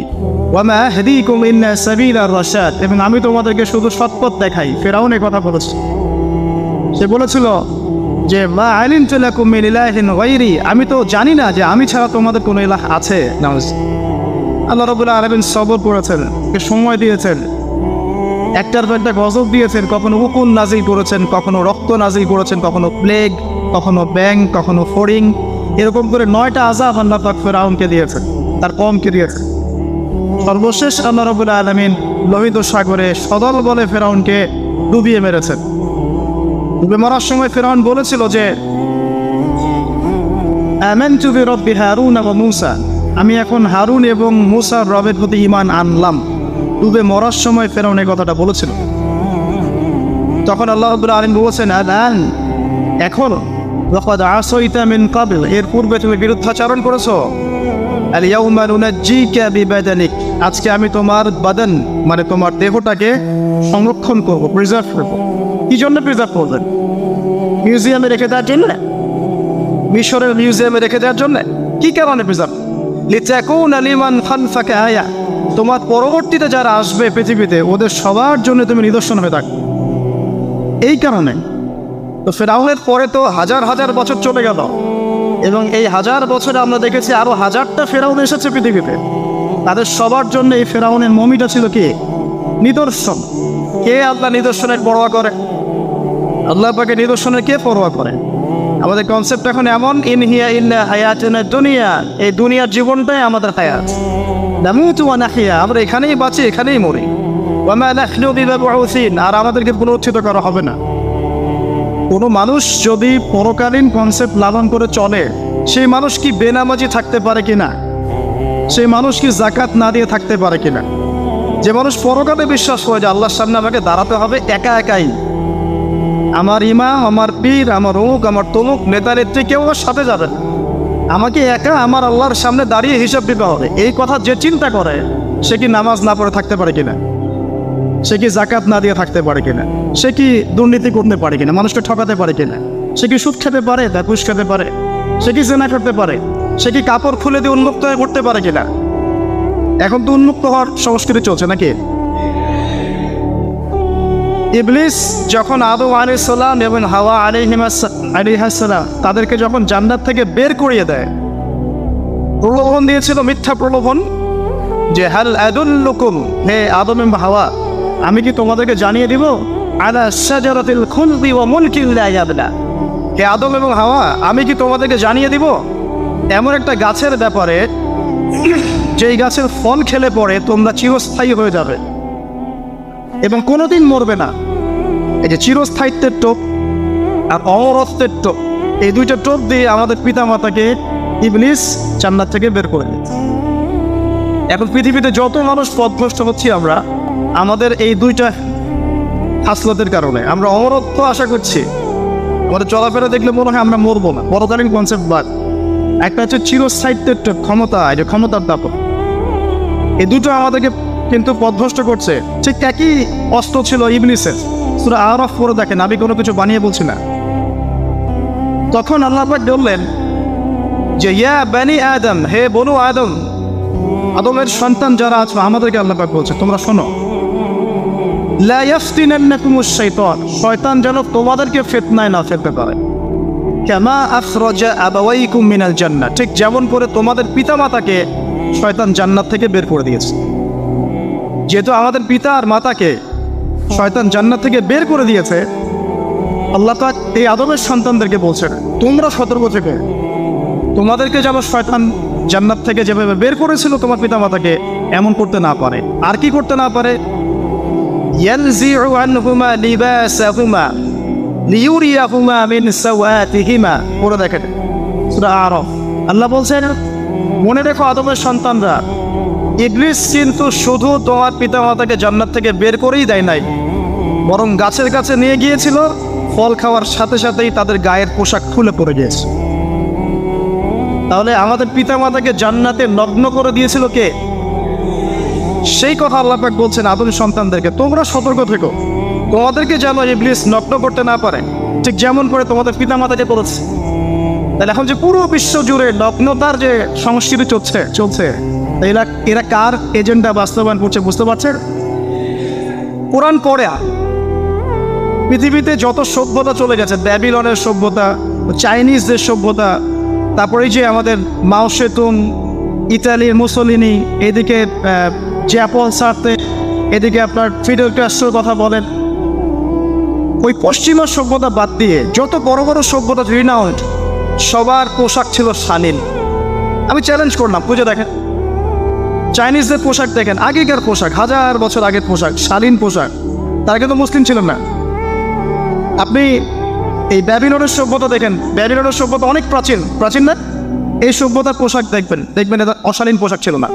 S1: ওয়া মা আহদিকুম ইল্লা সাবিলার রাশাদ, এবং আমি তোমাদেরকে শুধু সৎপথ দেখাই। ফেরাউন এই কথা বলেছে। সে বলেছিল যে মা আলিমতু লাকুম মিন ইলাহিন গায়রি, আমি তো জানি না যে আমি ছাড়া তোমাদের কোনো ইলাহ আছে। আল্লাহ রাব্বুল আলামিন সবর করেছেন, সময় দিয়েছেন, একটার পর একটা গজব দিয়েছেন। কখনো উকুন নাজিল করেছেন, কখনো রক্ত নাজিল করেছেন, কখনো প্লেগ, কখনো ব্যাং, কখনো ফড়িং, এরকম করে 9টা আযাব আল্লাহ পাক ফেরাউনকে দিয়েছেন, তার কওমকে দিয়েছেন। সর্বশেষ আল্লাহ রাব্বুল আলামিন লোহিত সাগরে সদল বলে ফেরাউনকে ডুবিয়ে মেরেছেন। ডুবে মরার সময় ফেরাউন বলেছিল যে আমানতু বিরব্বি হারুন ওয়া মূসা, আমি এখন হারুন এবং মূসার রবের প্রতি ঈমান আনলাম। ডুবে মরার সময় ফেরাউন এই কথাটা বলেছিল। তখন আল্লাহ রাব্বুল আলামিন বলেছেন আলান, এখন ওয়াকাদ আসাইতা মিন ক্বাবল, এর পূর্বে তুমি বিরুদ্ধাচরণ করেছো। আল ইয়াউমা নুনাজ্জিকা বিবাদানিক, আজকে আমি তোমার বাদান মানে তোমার দেহটাকে সংরক্ষণ করব, প্রিজার্ভ করব। কি জন্য প্রিজার্ভ করবেন? মিউজিয়ামে রেখে দেওয়ার জন্য? মিশরের মিউজিয়ামে রেখে দেওয়ার জন্য? কি কারণে প্রিজার্ভ? লিতাকুনা লিমান খালফাকা আয়া, তোমার পরবর্তীতে যারা আসবে পৃথিবীতে ওদের সবার জন্য তুমি নিদর্শন হয়ে থাকবে। এই কারণে তো ফেরাউনের পরে তো হাজার হাজার বছর চলে গেল, এবং এই হাজার বছরে আমরা দেখেছি আরো 1000টা ফেরাউন এসেছে পৃথিবীতে। তাদের সবার জন্য এই ফেরাউনের মমিটা ছিল কি? নিদর্শন। কে আল্লাহ নিদর্শনের পরোয়া করে? আল্লাহ পাকে নিদর্শনের কে পরোয়া করে? আমাদের কনসেপ্ট এখন এমন, ইন হিয়া ইল্লা হায়াতুনা দুনিয়া, এই দুনিয়ার জীবনটাই আমাদের হায়াত। নামুতু ওয়া নাহইয়া, আমরা এখানেই বাঁচি, এখানেই মরি। ওয়া মা নাহনু বিমাবউসিন, আর আমাদেরকে পুনরুত্থিত করা হবে না। কোনো মানুষ যদি পরকালীন কনসেপ্ট লালন করে চলে, সেই মানুষ কি বেনামাজি থাকতে পারে কিনা? সেই মানুষ কি যাকাত না দিয়ে থাকতে পারে কিনা? যে মানুষ পরকালে বিশ্বাস করে যে আল্লাহর সামনে আমাকে দাঁড়াতে হবে একা একাই, আমার ইমাম, আমার পীর, আমার অমুক, আমার তমুক নেতা নেত্রী কেউ আমার সাথে যাবে না, আমাকে একা আমার আল্লাহর সামনে দাঁড়িয়ে হিসাব দিতে হবে, এই কথা যে চিন্তা করে, সে কি নামাজ না পড়ে থাকতে পারে কিনা? সে কি যাকাত না দিয়ে থাকতে পারে কিনা? সে কি দুর্নীতি করতে পারে কিনা? মানুষকে ঠকাতে পারে কিনা? সে কি সুদ খেতে পারে, ঘুষ খেতে পারে? সে কি জেনা করতে পারে? সে কি কাপড় খুলে দিয়ে উন্মুক্ত হয়ে করতে পারে কিনা? এখন তো উন্মুক্ত হওয়ার সংস্কৃতি চলছে নাকি? ইবলিস যখন আদম আলাইহিস সালাম এবং হাওয়া আলাইহিস সালাম তাদেরকে যখন জান্নাত থেকে বের করিয়ে দেয়, প্রলোভন দিয়েছিল, মিথ্যা প্রলোভন, যে হাল আদুল্লুকুম, হে আদম এবং হাওয়া, আমি কি তোমাদেরকে জানিয়ে দিব, আলা শাজারাতিল খুলদি ওয়া মুলকিন লা ইয়াবলা, হে আদম এবং হাওয়া, আমি কি তোমাদেরকে জানিয়ে দিব এমন একটা গাছের ব্যাপারে, যেই গাছের ফল খেলে পরে তোমরা চিরস্থায়ী হয়ে যাবে এবং কোনোদিন মরবে না। এই যে চিরস্থায়িত্বের টোপ আর অমরত্বের টোপ, এই দুইটা টোপ দিয়ে আমাদের পিতা মাতাকে ইবলিস জান্নাত থেকে বের করে দিয়েছে। এখন পৃথিবীতে যত মানুষ পথভ্রষ্ট হচ্ছি আমরা, আমাদের এই দুইটা হাসলতের কারণে। আমরা অমরত্ব আশা করছি, আমাদের চলাফেরা দেখলে মনে হয় আমরা মরবো না, পরকালীন কনসেপ্ট বাদ। একটা হচ্ছে চিরস্থায়িত্বের ক্ষমতা, এই যে ক্ষমতার দাপট, এই দুটো আমাদেরকে কিন্তু পথভ্রষ্ট করছে। ঠিক একই অস্ত্র ছিল ইবলিসের। সূরা আরাফ পড়ে দেখেন, আমি কোনো কিছু বানিয়ে বলছি না। তখন আল্লাহ পাক বললেন যে ইয়া বানি আদম, হে বনু আদম, আদমের সন্তান যারা আছে আমাদেরকে আল্লাহ পাক বলছে তোমরা শোনো, লা ইয়াফতিনান্নাকুমুশ শাইতান, শয়তান যেন তোমাদেরকে ফিতনায় না ফেলতে পারে। কামা আখরাজা আবাওয়াইকুম মিনাল জান্নাহ, ঠিক যেমন করে তোমাদের পিতামাতাকে শয়তান জান্নাত থেকে বের করে দিয়েছে। যেহেতু আমাদের পিতা আর মাতাকে শয়তান জান্নাত থেকে বের করে দিয়েছে, আল্লাহ পাক এই আদমের সন্তানদেরকে বলছেন তোমরা সতর্ক থেকে, তোমাদেরকে যেন শয়তান জান্নাত থেকে যেভাবে বের করেছিল তোমার পিতা মাতাকে, এমন করতে না পারে। আর কি করতে না পারে? ইয়ানজিউ আনহুমা লিবাসাহুমা লিউরিয়াহুমা মিন সাওয়াতিহিমা, পড়ে দেখেন সূরা আরাফ। আল্লাহ বলছেন মনে রেখো আদমের সন্তানরা, ইবলিস কিন্তু শুধু তোমার পিতা মাতাকে জান্নাত থেকে বের করেই দেয় নাই, বরং গাছের কাছে নিয়ে গিয়েছিল, ফল খাওয়ার সাথে সাথেই তাদের গায়ের পোশাক খুলে পড়ে গিয়েছে। তাহলে আমাদের পিতা মাতাকে জান্নাতে নগ্ন করে দিয়েছিল কে? সেই কথা আল্লাহ পাক বলছেন আদম সন্তানদেরকে তোমরা সতর্ক থেকো, তোমাদেরকে যেন ইবলিস নগ্ন করতে না পারে, ঠিক যেমন করে তোমাদের পিতা মাতাকে করেছে। তাহলে এখন যে পুরো বিশ্ব জুড়ে নগ্নতার যে সংস্কৃতি চলছে এরা কার এজেন্ডা বাস্তবায়ন করছে বুঝতে পারছেন? কোরআন পড়ে পৃথিবীতে যত সভ্যতা চলে গেছে, ব্যাবিলনের সভ্যতা, চাইনিজদের সভ্যতা, তারপরে যে আমাদের মাও সেতুং, ইতালির মুসোলিনি, এদিকে জ্যাপল সার্তে, এদিকে আপনার ফিডেল ক্যাস্ট্রোর কথা বলেন, ওই পশ্চিমা সভ্যতা বাদ দিয়ে যত বড় বড় সভ্যতা রিনাউন্ড, সবার পোশাক ছিল শালীন। আমি চ্যালেঞ্জ করলাম, বুঝে দেখেন চাইনিজদের পোশাক দেখেন, আগেকার পোশাক, 1000 বছর আগের পোশাক, শালীন পোশাক। তারা কিন্তু মুসলিম ছিলেন না। আপনি এই ব্যাবিলনের সভ্যতা দেখেন, ব্যাবিলনের সভ্যতা অনেক প্রাচীন না? এই সভ্যতার পোশাক দেখবেন এটা অশালীন পোশাক ছিল না।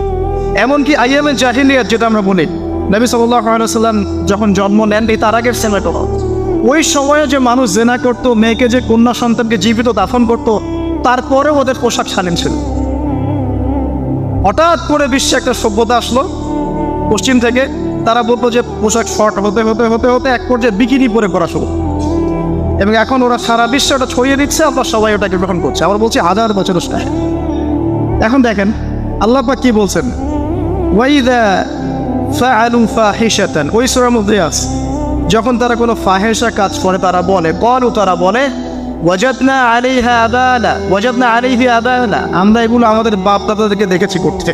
S1: এমনকি আইয়ামে জাহিলিয়াত যেটা আমরা বলি, নবী সাল্লাল্লাহু আলাইহি ওয়াসাল্লাম যখন জন্ম নেন তার আগের সময়টা, ওই সময়ে যে মানুষ জেনা করতো, মেয়েকে যে কন্যা সন্তানকে জীবিত দাফন করতো, তারপরেও ওদের পোশাক শালীন ছিল। হঠাৎ করে বিশ্বে একটা সভ্যতা আসলো পশ্চিম থেকে, তারা বলতো যে পোশাক শর্ট হতে হতে হতে হতে এক পর্যায়ে বিকিনি পরে করা শুরু, এবং এখন ওরা সারা বিশ্বে ওটা ছড়িয়ে দিচ্ছে, আমরা সবাই ওটাকে গ্রহণ করছে। আবার বলছি 1000 বছরের সাথে। এখন দেখেন আল্লাহ পাক কি বলছেন, ওয়াইদা ফাআলু ফাহিশাতান, ওই সূরার মধ্যে আছে, যখন তারা কোনো ফাহেসা কাজ করে তারা বলে, তারা বলে ওয়াজাদনা আলাইহা আবানা, আমরা এগুলো আমাদের বাপ দাদাদেরকে দেখেছি করতে।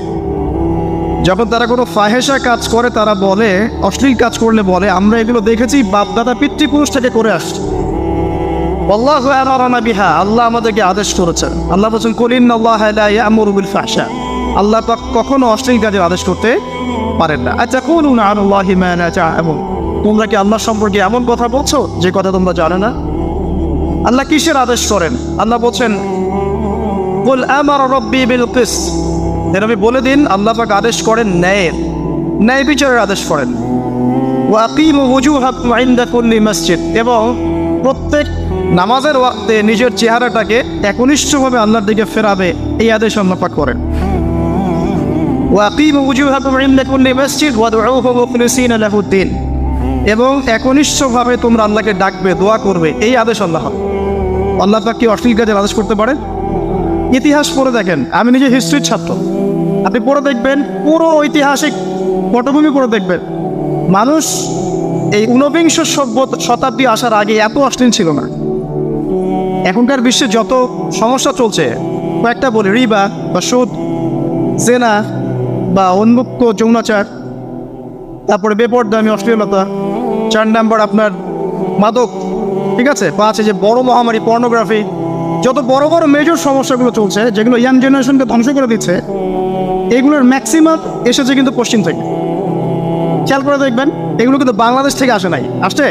S1: যখন তারা কোনো ফাহেসা কাজ করে তারা বলে, অশ্লীল কাজ করলে বলে আমরা এগুলো দেখেছি বাপ দাদা পিতৃপুরুষ থেকে করে আসছি। আল্লাহু আমারানা বিহা, আল্লাহ আমাদেরকে আদেশ করেছেন। আল্লাহ বলেছেন কুল ইন্নাল্লাহা লা ইয়া'মুরু বিল ফাহশা, আল্লাহ পাক কখনো অশ্লীল কাজের আদেশ করতে পারেন না। আতাকুলুনা আলাল্লাহি মা লা তা'লামুন, তোমরা কি আল্লাহ সম্পর্কে এমন কথা বলছো যে কথা তোমরা জানো না? আল্লাহ কিসের আদেশ করেন? আল্লাহ বলছেন কুল আমারা রাব্বি বিল কিসত, নবী বলে দিন আল্লাহ পাক আদেশ করেন ন্যায়ের, ন্যায় বিচারের আদেশ করেন। ওয়া আকিমু ওয়ুজুহাকুম ইনদা কুল্লি মসজিদ, এবং প্রত্যেক নামাজের ওয়াক্তে নিজের চেহারাটাকে একনিষ্ঠভাবে আল্লাহর দিকে ফেরাবে, এই আদেশ আল্লাহ পাক করেন। ওয়া আকিমু ওয়ুজুহাকুম ইনদা কুল্লি মসজিদ ওয়াদউহু মুখলিসিনা লাহুদ্দিন, এবং একনিষ্ঠভাবে তোমরা আল্লাহকে ডাকবে, দোয়া করবে, এই আদেশ আল্লাহ। আল্লাহ পাক কি অশ্লীল কাজের আদেশ করতে পারেন? ইতিহাস পড়ে দেখেন, আমি নিজে হিস্ট্রির ছাত্র, আপনি পড়ে দেখবেন, পুরো ঐতিহাসিক পটভূমি পড়ে দেখবেন, মানুষ এই ঊনবিংশ শতাব্দী আসার আগে এত অশ্লীল ছিল না। এখনকার বিশ্বে যত সমস্যা চলছে, কয়েকটা বলি, রিবা বা সুদ, জেনা বা উন্মুক্ত যৌনাচার, তারপরে বেপরদামি অশ্লীলতা, 4 নাম্বার আপনার মাদক, ঠিক আছে, 5 যে বড় মহামারী পর্নোগ্রাফি, যত বড় বড় মেজর সমস্যাগুলো চলছে যেগুলো ইয়াং জেনারেশনকে ধ্বংস করে দিচ্ছে, এগুলোর ম্যাক্সিমাম এসেছে কিন্তু পশ্চিম থেকে। খেয়াল করে দেখবেন, এগুলো কিন্তু বাংলাদেশ থেকে আসে নাই, আসছে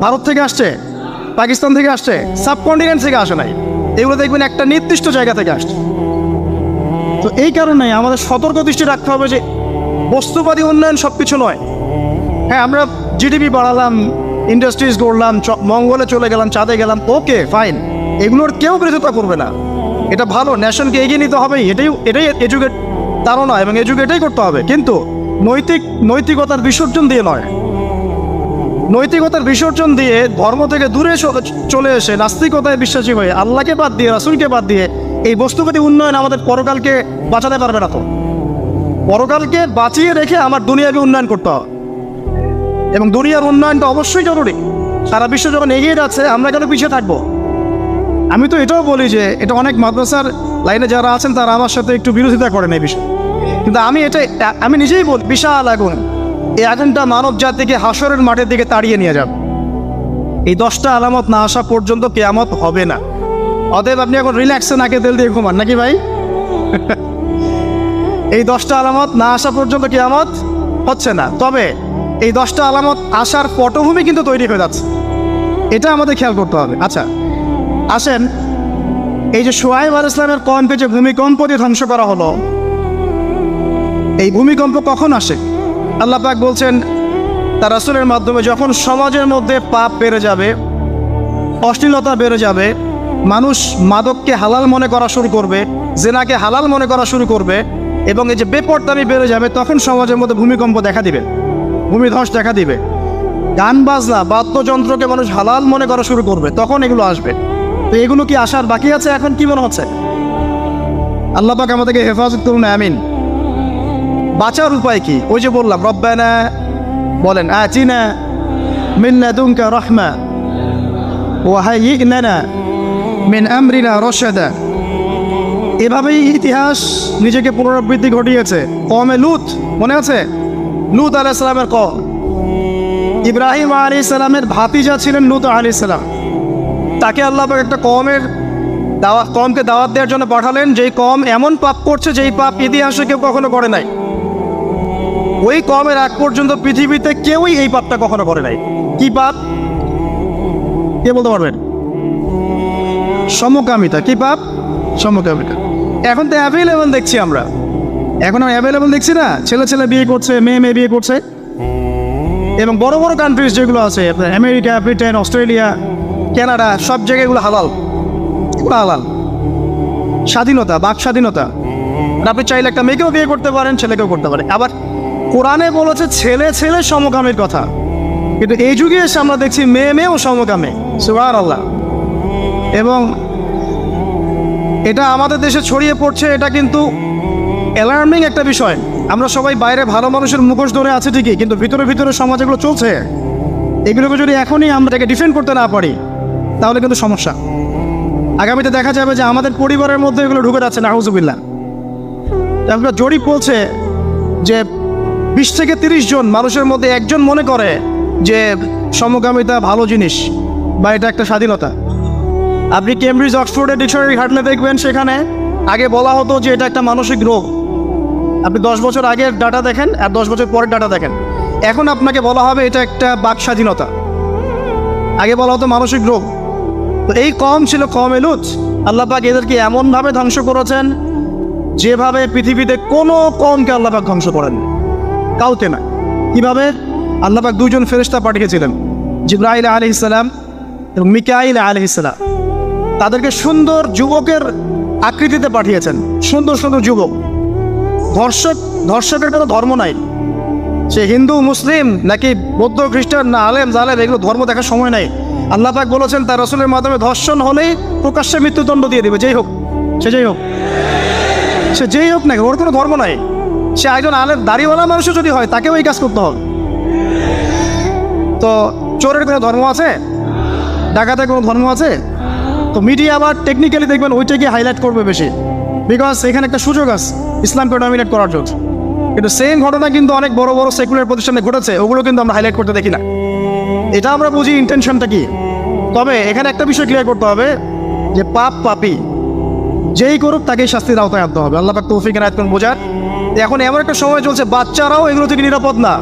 S1: ভারত থেকে আসছে, পাকিস্তান থেকে আসছে, সাবকন্টিনেন্ট থেকে আসে নাই, এগুলো দেখবেন একটা নির্দিষ্ট জায়গা থেকে আসছে। তো এই কারণে আমাদের সতর্ক দৃষ্টি রাখতে হবে যে বস্তুবাদী উন্নয়ন সব কিছু নয়। হ্যাঁ, আমরা জিডিপি বাড়ালাম, ইন্ডাস্ট্রিজ গড়লাম, মঙ্গলে চলে গেলাম, চাঁদে গেলাম, ওকে ফাইন, এগুলোর কেউ বিরোধিতা করবে না, এটা ভালো, নেশনকে এগিয়ে নিতে হবে, এটাই এডুকেট তারা এবং এডুকেটেই করতে হবে, কিন্তু নৈতিকতার বিসর্জন দিয়ে নয়। নৈতিকতার বিসর্জন দিয়ে ধর্ম থেকে দূরে চলে এসে নাস্তিকতায় বিশ্বাসী হয়ে আল্লাহকে বাদ দিয়ে, রাসূলকে বাদ দিয়ে এই বস্তুবাদী উন্নয়ন আমাদের পরকালকে বাঁচাতে পারবে না। তো পরকালকে বাঁচিয়ে রেখে আমার দুনিয়াকে উন্নয়ন করতে হবে, এবং দুনিয়ার উন্নয়নটা অবশ্যই জরুরি। সারা বিশ্ব যখন এগিয়ে যাচ্ছে, আমরা কেন পিছিয়ে থাকবো? আমি তো এটাও বলি যে এটা অনেক মাদ্রাসার লাইনে যারা আছেন তারা আমার সাথে একটু বিরোধিতা করেন এই বিষয়ে, কিন্তু আমি নিজেই বলি, বিশাল আগুন, এই আগুনটা মানব জাতিকে হাসরের মাঠের দিকে তাড়িয়ে নিয়ে যাবে। এই 10টা আলামত না আসা পর্যন্ত কিয়ামত হবে না। অতএব আপনি এখন রিল্যাক্সে নাকে তেল দিয়ে ঘুমান নাকি ভাই? এই 10টা আলামত না আসা পর্যন্ত কিয়ামত হচ্ছে না। তবে এই 10টা আলামত আসার পটভূমি কিন্তু তৈরি হয়ে যাচ্ছে, এটা আমাদের খেয়াল করতে হবে। আচ্ছা আসেন, এই যে শুআয়ব আলাইহিস সালামের কওমকে যে ভূমিকম্প দিয়ে ধ্বংস করা হলো, এই ভূমিকম্প কখন আসে? আল্লাহ পাক বলছেন তার রাসূলের মাধ্যমে, যখন সমাজের মধ্যে পাপ বেড়ে যাবে, অশ্লীলতা বেড়ে যাবে, মানুষ মাদককে হালাল মনে করা শুরু করবে, জেনাকে হালাল মনে করা শুরু করবে, এবং এই যে বেপরদামি বেড়ে যাবে, তখন সমাজের মধ্যে ভূমিকম্প দেখা দিবে, ভূমিধস দেখা দিবে। গান বাজনা, বাদ্যযন্ত্রকে মানুষ হালাল মনে করা শুরু করবে, তখন এগুলো আসবে। তো এগুলো কি আসার বাকি আছে? এখন কি মনে হচ্ছে? আল্লাহ পাক আমাদেরকে হেফাজত করুন, আমিন। বাঁচার উপায় কি? ওই যে বললাম, রব্বানা বলেন, আতিনা মিন লাদুনকা রাহমা ওয়া হাইয়্ লানা মিন আমরিনা রাশাদা। এভাবেই ইতিহাস নিজেকে পুনরাবৃত্তি ঘটিয়েছে। কওমে লূত, মনে আছে? লূত আলাইহিস সালামের কওম, ইব্রাহিম আলাইহিস সালামের ভাতিজা ছিলেন লূত আলাইহিস সালাম। তাকে আল্লাহ পাক একটা কওমকে দাওয়াত দেওয়ার জন্য পাঠালেন, যেই কওম এমন পাপ করছে যেই পাপ ইতিহাসে কেউ কখনো করে নাই। ওই কওমের আগ পর্যন্ত পৃথিবীতে কেউই এই পাপটা কখনো করে নাই। কি পাপ? কে বলতে পারবেন? সমকামিতা। কি পাপ? সমকামিতা। এখন তো অ্যাভেলেবল দেখছি আমরা, এখন আমরা অ্যাভেলেবল দেখছি না, ছেলে ছেলে বিয়ে করছে, মেয়ে মেয়ে বিয়ে করছে। এবং বড় বড় কান্ট্রিজ যেগুলো আছে, আমেরিকা, ব্রিটেন, অস্ট্রেলিয়া, কানাডা, সব জায়গায় এগুলো হালাল, এগুলো হালাল। স্বাধীনতা, বাক স্বাধীনতা। আপনি চাইলে একটা মেয়েকেও বিয়ে করতে পারেন, ছেলেকেও করতে পারেন। আবার কোরআনে বলেছে ছেলে ছেলে সমকামের কথা, কিন্তু এই যুগে এসে আমরা দেখছি মেয়ে মেয়েও সমকামে। সুবহানাল্লাহ। এবং এটা আমাদের দেশে ছড়িয়ে পড়ছে, এটা কিন্তু অ্যালার্মিং একটা বিষয়। আমরা সবাই বাইরে ভালো মানুষের মুখোশ ধরে আছে ঠিকই, কিন্তু ভিতরে ভিতরে সমাজ এগুলো চলছে। এগুলোকে যদি এখনই আমরা এটাকে ডিফেন্ড করতে না পারি, তাহলে কিন্তু সমস্যা। আগামীতে দেখা যাবে যে আমাদের পরিবারের মধ্যে এগুলো ঢুকে যাচ্ছে, নাউজুবিল্লাহ। তারপর জরিপ বলছে যে 20 থেকে 30 জন মানুষের মধ্যে একজন মনে করে যে সমকামিতা ভালো জিনিস বা এটা একটা স্বাধীনতা। আপনি কেমব্রিজ অক্সফোর্ডের ডিকশনারি ঘাটলে দেখবেন সেখানে আগে বলা হতো যে এটা একটা মানসিক রোগ। আপনি 10 বছর আগের ডাটা দেখেন আর 10 বছর পরের ডাটা দেখেন, এখন আপনাকে বলা হবে এটা একটা বাক স্বাধীনতা। আগে বলা হতো মানসিক রোগ। তো এই কম ছিল কওমে লূত, আল্লাহ পাক এদেরকে এমনভাবে ধ্বংস করেছেন যেভাবে পৃথিবীতে কোনো কওমকে আল্লাহ পাক ধ্বংস করেন, কাউকে না। কীভাবে? আল্লাহ পাক 2জন ফেরেশতা পাঠিয়েছিলেন, জিবরাইল আলাইহিস সালাম এবং মিকাইল আলাইহিস সালাম। তাদেরকে সুন্দর যুবকের আকৃতিতে পাঠিয়েছেন, সুন্দর সুন্দর যুবক। ধর্ষকের কোনো ধর্ম নাই, সে হিন্দু মুসলিম নাকি বৌদ্ধ খ্রিস্টান না আলেম জালেম, এগুলো ধর্ম দেখার সময় নাই। আল্লাহ পাক বলেছেন তার রাসূলের মাধ্যমে ধর্ষণ হলেই প্রকাশ্যে মৃত্যুদণ্ড দিয়ে দিবে, যেই হোক সে যেই হোক নাকি, ওর কোনো ধর্ম নাই। সে একজন আলেম দাড়িওয়ালা মানুষও যদি হয় তাকেও এই কাজ করতে হবে। তো চোরের কোনো ধর্ম আছে? ডাকাতের কোনো ধর্ম আছে? তো মিডিয়া আবার টেকনিক্যালি দেখবেন ওইটাকে হাইলাইট করবে বেশি, বিকজ এখানে একটা সুযোগ আছে ইসলামকে ডমিনেট করার জন্য। কিন্তু সেম ঘটনা কিন্তু অনেক বড় বড় সেকুলার প্রতিষ্ঠানে ঘটেছে, ওগুলো কিন্তু আমরা হাইলাইট করতে দেখি না। এটা আমরা বুঝি ইন্টেনশনটা কি। তবে এখানে একটা বিষয় ক্লিয়ার করতে হবে যে পাপী যেই করুক তাকেই শাস্তির আওতায় আনতে হবে। আল্লাহ পাক তৌফিক এনায়েত করুন বোঝার। এখন এমন একটা সময় চলছে বাচ্চারাও এগুলো থেকে নিরাপদ না।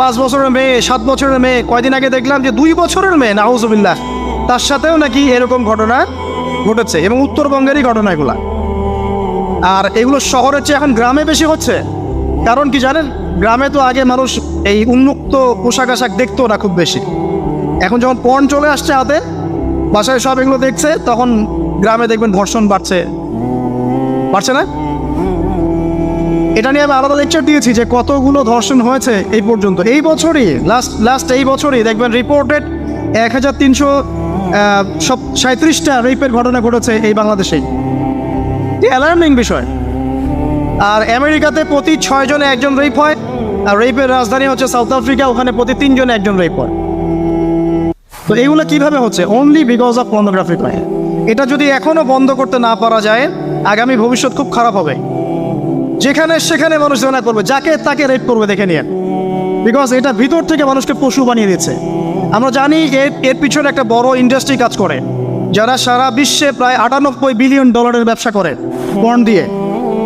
S1: 5 বছরের মেয়ে, 7 বছরের মেয়ে, কয়দিন আগে দেখলাম যে 2 বছরের মেয়ে, নাউজুবিল্লাহ, তার সাথেও নাকি এরকম ঘটনা ঘটেছে, এবং উত্তরবঙ্গেরই ঘটনা এগুলা। আর এগুলো শহরের চেয়ে এখন গ্রামে বেশি হচ্ছে। কারণ কি জানেন, গ্রামে তো আগে মানুষ এই উন্মুক্ত পোশাক আশাক দেখতো না খুব বেশি। এখন যখন পর্ন চলে আসছে হাতে, বাসায় সব এগুলো দেখছে, তখন গ্রামে দেখবেন ধর্ষণ বাড়ছে না? এটা নিয়ে আমি আলাদা লেকচার দিয়েছি যে কতগুলো ধর্ষণ হয়েছে এই পর্যন্ত। এই বছরই লাস্ট এই বছরই দেখবেন রিপোর্টেড 1337টা রেপের ঘটনা ঘটেছে এই বাংলাদেশেই। অ্যালার্মিং বিষয়। আর আমেরিকাতে প্রতি 6 জনে 1জন রেপ হয়, আর রেপের রাজধানী হচ্ছে সাউথ আফ্রিকা, ওখানে প্রতি 3 জনে 1জন রেপ হয়। তো এইগুলো কিভাবে হচ্ছে? Only because of pornography crime. এটা যদি এখনও বন্ধ করতে না পারা যায়, আগামী ভবিষ্যৎ খুব খারাপ হবে। যেখানে সেখানে মানুষ জেনা করবে, যাকে তাকে রেপ করবে, দেখে নিয়ে। বিকজ এটা ভিতর থেকে মানুষকে পশু বানিয়ে দিচ্ছে। আমরা জানি এর পিছনে একটা বড় ইন্ডাস্ট্রি কাজ করে, যারা সারা বিশ্বে প্রায় $98 বিলিয়ন ব্যবসা করে পর্ন দিয়ে।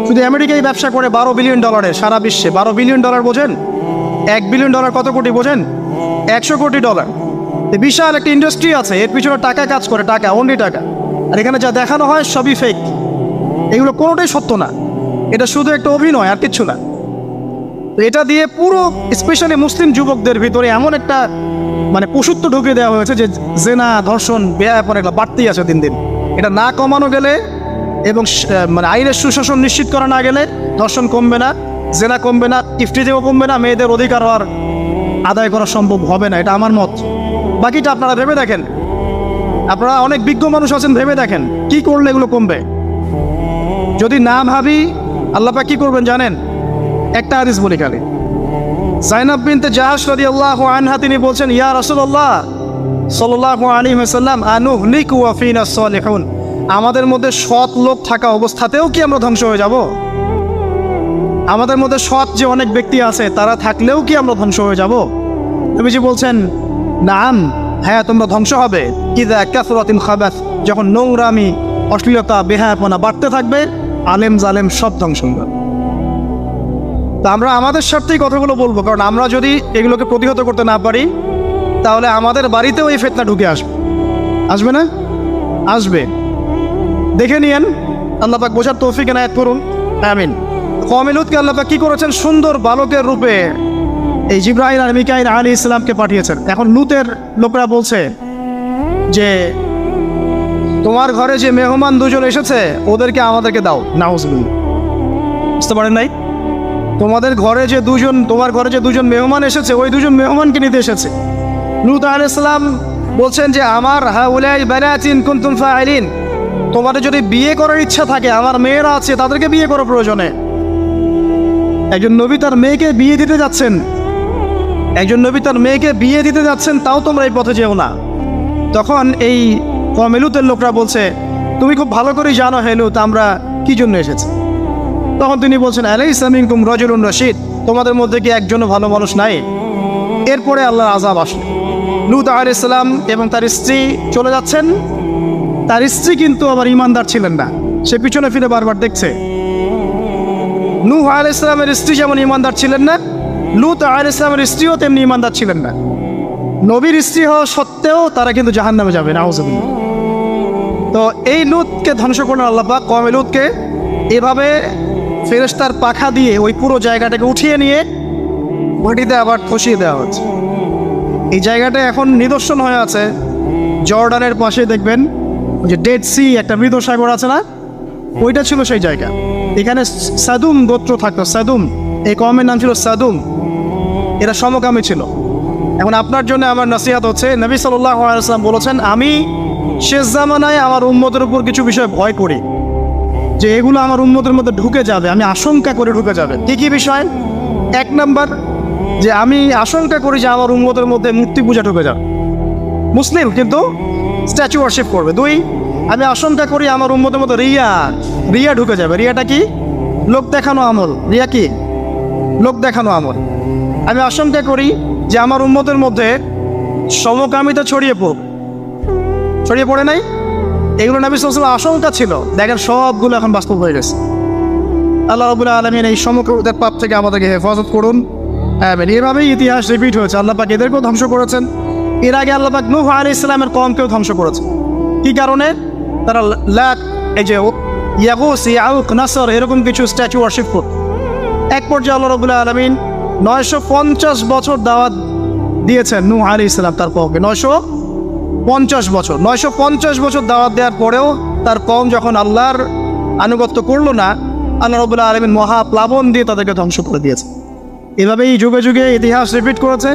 S1: শুধু আমেরিকায় ব্যবসা করে $12 বিলিয়ন, সারা বিশ্বে $12 বিলিয়ন বোঝেন? $1 বিলিয়ন কত কোটি বোঝেন? $100 কোটি। বিশাল একটা ইন্ডাস্ট্রি আছে, এর পিছনে টাকা কাজ করে, টাকা, অনলি টাকা। আর এখানে যা দেখানো হয় সবই ফেক, এগুলো কোনোটাই সত্য না। এটা শুধু একটা অভিনয়, আর কিচ্ছু না। তো এটা দিয়ে পুরো স্পেশালি মুসলিম যুবকদের ভিতরে এমন একটা পশুত্ব ঢুকিয়ে দেওয়া হয়েছে যে জেনা, ধর্ষণ, বেয়াপন এগুলো বাড়তেই আছে দিন দিন। এটা না কমানো গেলে এবং আইনের সুশাসন নিশ্চিত করা না গেলে ধর্ষণ কমবে না, জেনা কমবে না, ইফটিজিও কমবে না, মেয়েদের অধিকার হওয়ার আদায় করা সম্ভব হবে না। এটা আমার মত। বাকিটা আপনারা ভেবে দেখেন, আপনারা অনেক বিজ্ঞ মানুষ আছেন, ভেবে দেখেন কি করলে এগুলো কমবে। যদি না ভাবি, আল্লাহ পাক কি করবেন জানেন? একটা হাদিস বলি খালি। যায়েনব বিনতে জাহাশ রাদিয়াল্লাহু আনহা তিনি বলছেন, ইয়া রাসূলুল্লাহ সাল্লাল্লাহু আলাইহি ওয়াসাল্লাম, আনুহলিকু ওয়া ফিনা সালিহুন, আমাদের মধ্যে সৎ লোক থাকা অবস্থাতেও কি আমরা ধ্বংস হয়ে যাব? আমাদের মধ্যে সৎ যে অনেক ব্যক্তি আছে তারা থাকলেও কি আমরা ধ্বংস হয়ে যাব? নবীজি বলছেন, নাম, হ্যাঁ তোমরা ধ্বংস হবে। ইযা কাসরাতিল খাবাস, যখন নোংরামি, অশ্লীলতা, বেহায়াপনা বাড়তে থাকবে, আলেম জালেম সব ধ্বংস হবে। তা আমরা আমাদের স্বার্থেই কথাগুলো বলবো, কারণ আমরা যদি এগুলোকে প্রতিহত করতে না পারি তাহলে আমাদের বাড়িতেও এই ফিতনা ঢুকে আসবে না? আসবে। দেখে নিয়েন, আল্লাহ পাক বোঝার তৌফিক এনায়েত করুন, আমিন। কওমে লূতকে আল্লাহ পাক কি করেছেন? সুন্দর বালকের রূপে এই জিবরাইল আর মিকাইল আলাইহিস সালামকে পাঠিয়েছেন। এখন লূতের লোকরা বলছে যে তোমার ঘরে যে মেহমান 2জন এসেছে ওদেরকে আমাদেরকে দাও। নাউজুবিল্লাহ, বুঝতে পারেন নাই? তোমার ঘরে যে 2জন মেহমান এসেছে, ওই 2জন মেহমানকে নিতে এসেছে। লূত আলাইহিস সালাম বলছেন যে আমার হাউলাই বানাতিন কুনতুম ফাইলিন, তোমাদের যদি বিয়ে করার ইচ্ছা থাকে, আমার মেয়েরা আছে, তাদেরকে বিয়ে করার প্রয়োজনে। একজন নবী তার মেয়েকে বিয়ে দিতে যাচ্ছেন, তাও তোমরা এই পথে যেও না। তখন এই কওমে লূতের লোকরা বলছে, তুমি খুব ভালো করেই জানো হে লূত আমরা কি জন্য এসেছি। তখন তিনি বলছেন, আলাইসা মিনকুম রাজুলুন রাশীদ, তোমাদের মধ্যে কি একজনও ভালো মানুষ নাই? এরপরে আল্লাহর আযাব আসে। লূত আলাইহিস সালাম এবং তার স্ত্রী চলে যাচ্ছেন, তার স্ত্রী কিন্তু আবার ইমানদার ছিলেন না, সে পিছনে ফিরে বারবার দেখছে। নূহ আলাইহিস সালামের স্ত্রী যেমন ইমানদার ছিলেন না, লূত আলাইহিস সালামের স্ত্রীও তেমনি ইমানদার ছিলেন না। নবীর স্ত্রী হওয়া সত্ত্বেও তারা কিন্তু জাহান্নামে যাবে, নাউযুবিল্লাহ। তো এই লূতকে ধ্বংস করলেন আল্লাহ পাক, কওমে লূতকে এভাবে ফেরেশতার পাখা দিয়ে ওই পুরো জায়গাটাকে উঠিয়ে নিয়ে মাটিতে আবার খসিয়ে দেওয়া হচ্ছে। এই জায়গাটা এখন নিদর্শন হয়ে আছে। জর্ডানের পাশে দেখবেন ওই যে ডেড সি, একটা মৃত সাগর আছে না, ওইটা ছিল সেই জায়গা। এখানে সাদুম গোত্র থাকতো, সাদুম, এই কওমের নাম ছিল সাদুম, এরা সমকামী ছিল। এখন আপনার জন্য আমার নসিহত হচ্ছে, নবী সাল্লাল্লাহু আলাইহি ওয়াসাল্লাম বলেছেন, আমি শেষ জামানায় আমার উম্মতের উপর কিছু বিষয় ভয় করি যে এগুলো আমার উম্মতের মধ্যে ঢুকে যাবে, আমি আশঙ্কা করে ঢুকে যাবে। কী কী বিষয়? এক নম্বর, যে আমি আশঙ্কা করি যে আমার উম্মতের মধ্যে মূর্তি পূজা ঢুকে যাবে, মুসলিম কিন্তু স্ট্যাচু ওয়ার্শিপ করবে। দুই, আমি আশঙ্কা করি আমার উম্মতের মধ্যে রিয়া ঢুকে যাবে। রিয়াটা কি? লোক দেখানো আমল। রিয়া কি? লোক দেখানো আমল। আমি আশঙ্কা করি যে আমার উম্মতের মধ্যে সমকামিতা ছড়িয়ে পড়ে নাই। এগুলো নবী সাল্লাল্লাহু আলাইহি ওয়াসাল্লাম আশঙ্কা ছিল, দেখেন সবগুলো এখন বাস্তব হয়ে গেছে। আল্লাহ রাব্বুল আলামিন এই সমকামিতার পাপ থেকে আমাদেরকে হেফাজত করুন। এভাবেই ইতিহাস রিপিট হয়েছে। আল্লাহ পাক এদেরকেও ধ্বংস করেছেন। এর আগে আল্লাহ পাক নূহ আলাইহিস সালামের কওমকেও ধ্বংস করেছেন। কি কারণে? তারা লাত, এই যে ইয়াগুস, ইয়াউক, নাসর, এরকম কিছু স্ট্যাচু ওয়ার্শিপ করত। এক পর্যায়ে আল্লাহ রাব্বুল আলামিন 950 বছর দাওয়াত দিয়েছেন নূহ আলাইহিস সালাম তার কওমকে। 950 বছর দাওয়াত দেওয়ার পরেও তার কওম যখন আল্লাহর আনুগত্য করলো না, আল্লাহ রাব্বুল আলামিন মহাপ্লাবন দিয়ে তাদেরকে ধ্বংস করে দিয়েছে। এভাবেই যুগে যুগে ইতিহাস রিপিট করেছে।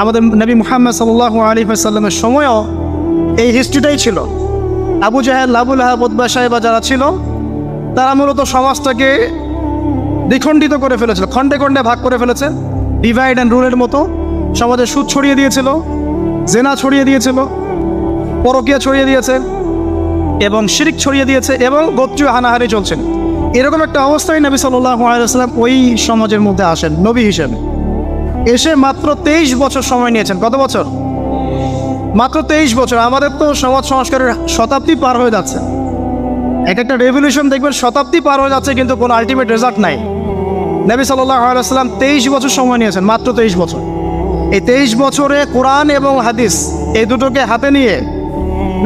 S1: আমাদের নবী মুহাম্মদ সাল্লাল্লাহু আলাইহি ওয়াসাল্লামের সময়ও এই হিস্ট্রিটাই ছিল। আবু জাহেল, আবু লাহাব, উতবা, শাইবা যারা ছিল, তারা মূলত সমাজটাকে দ্বিখণ্ডিত করে ফেলেছিল, খণ্ডে খণ্ডে ভাগ করে ফেলেছে। ডিভাইড অ্যান্ড রুলের মতো সমাজে সুদ ছড়িয়ে দিয়েছিল, জেনা ছড়িয়ে দিয়েছিল, পরকীয়া ছড়িয়ে দিয়েছে এবং শিরক ছড়িয়ে দিয়েছে এবং গোত্রীয় হানাহানি চলছে। এরকম একটা অবস্থায় নবী সাল্লাল্লাহু আলাইহি ওয়াসাল্লাম ওই সমাজের মধ্যে আসেন নবী হিসেবে। এসে মাত্র 23 বছর সময় নিয়েছেন। কত বছর? মাত্র 23 বছর। আমাদের তো সমাজ সংস্কারের শতাব্দী পার হয়ে যাচ্ছে। একটা রেভলিউশন দেখবেন শতাব্দী পার হয়ে যাচ্ছে, কিন্তু কোনো আলটিমেট রেজাল্ট নাই। নবী সাল্লাল্লাহু আলাইহি ওয়াসাল্লাম 23 বছর সময় নিয়েছেন, মাত্র 23 বছর। এই 23 বছরে কোরআন এবং হাদিস এই দুটোকে হাতে নিয়ে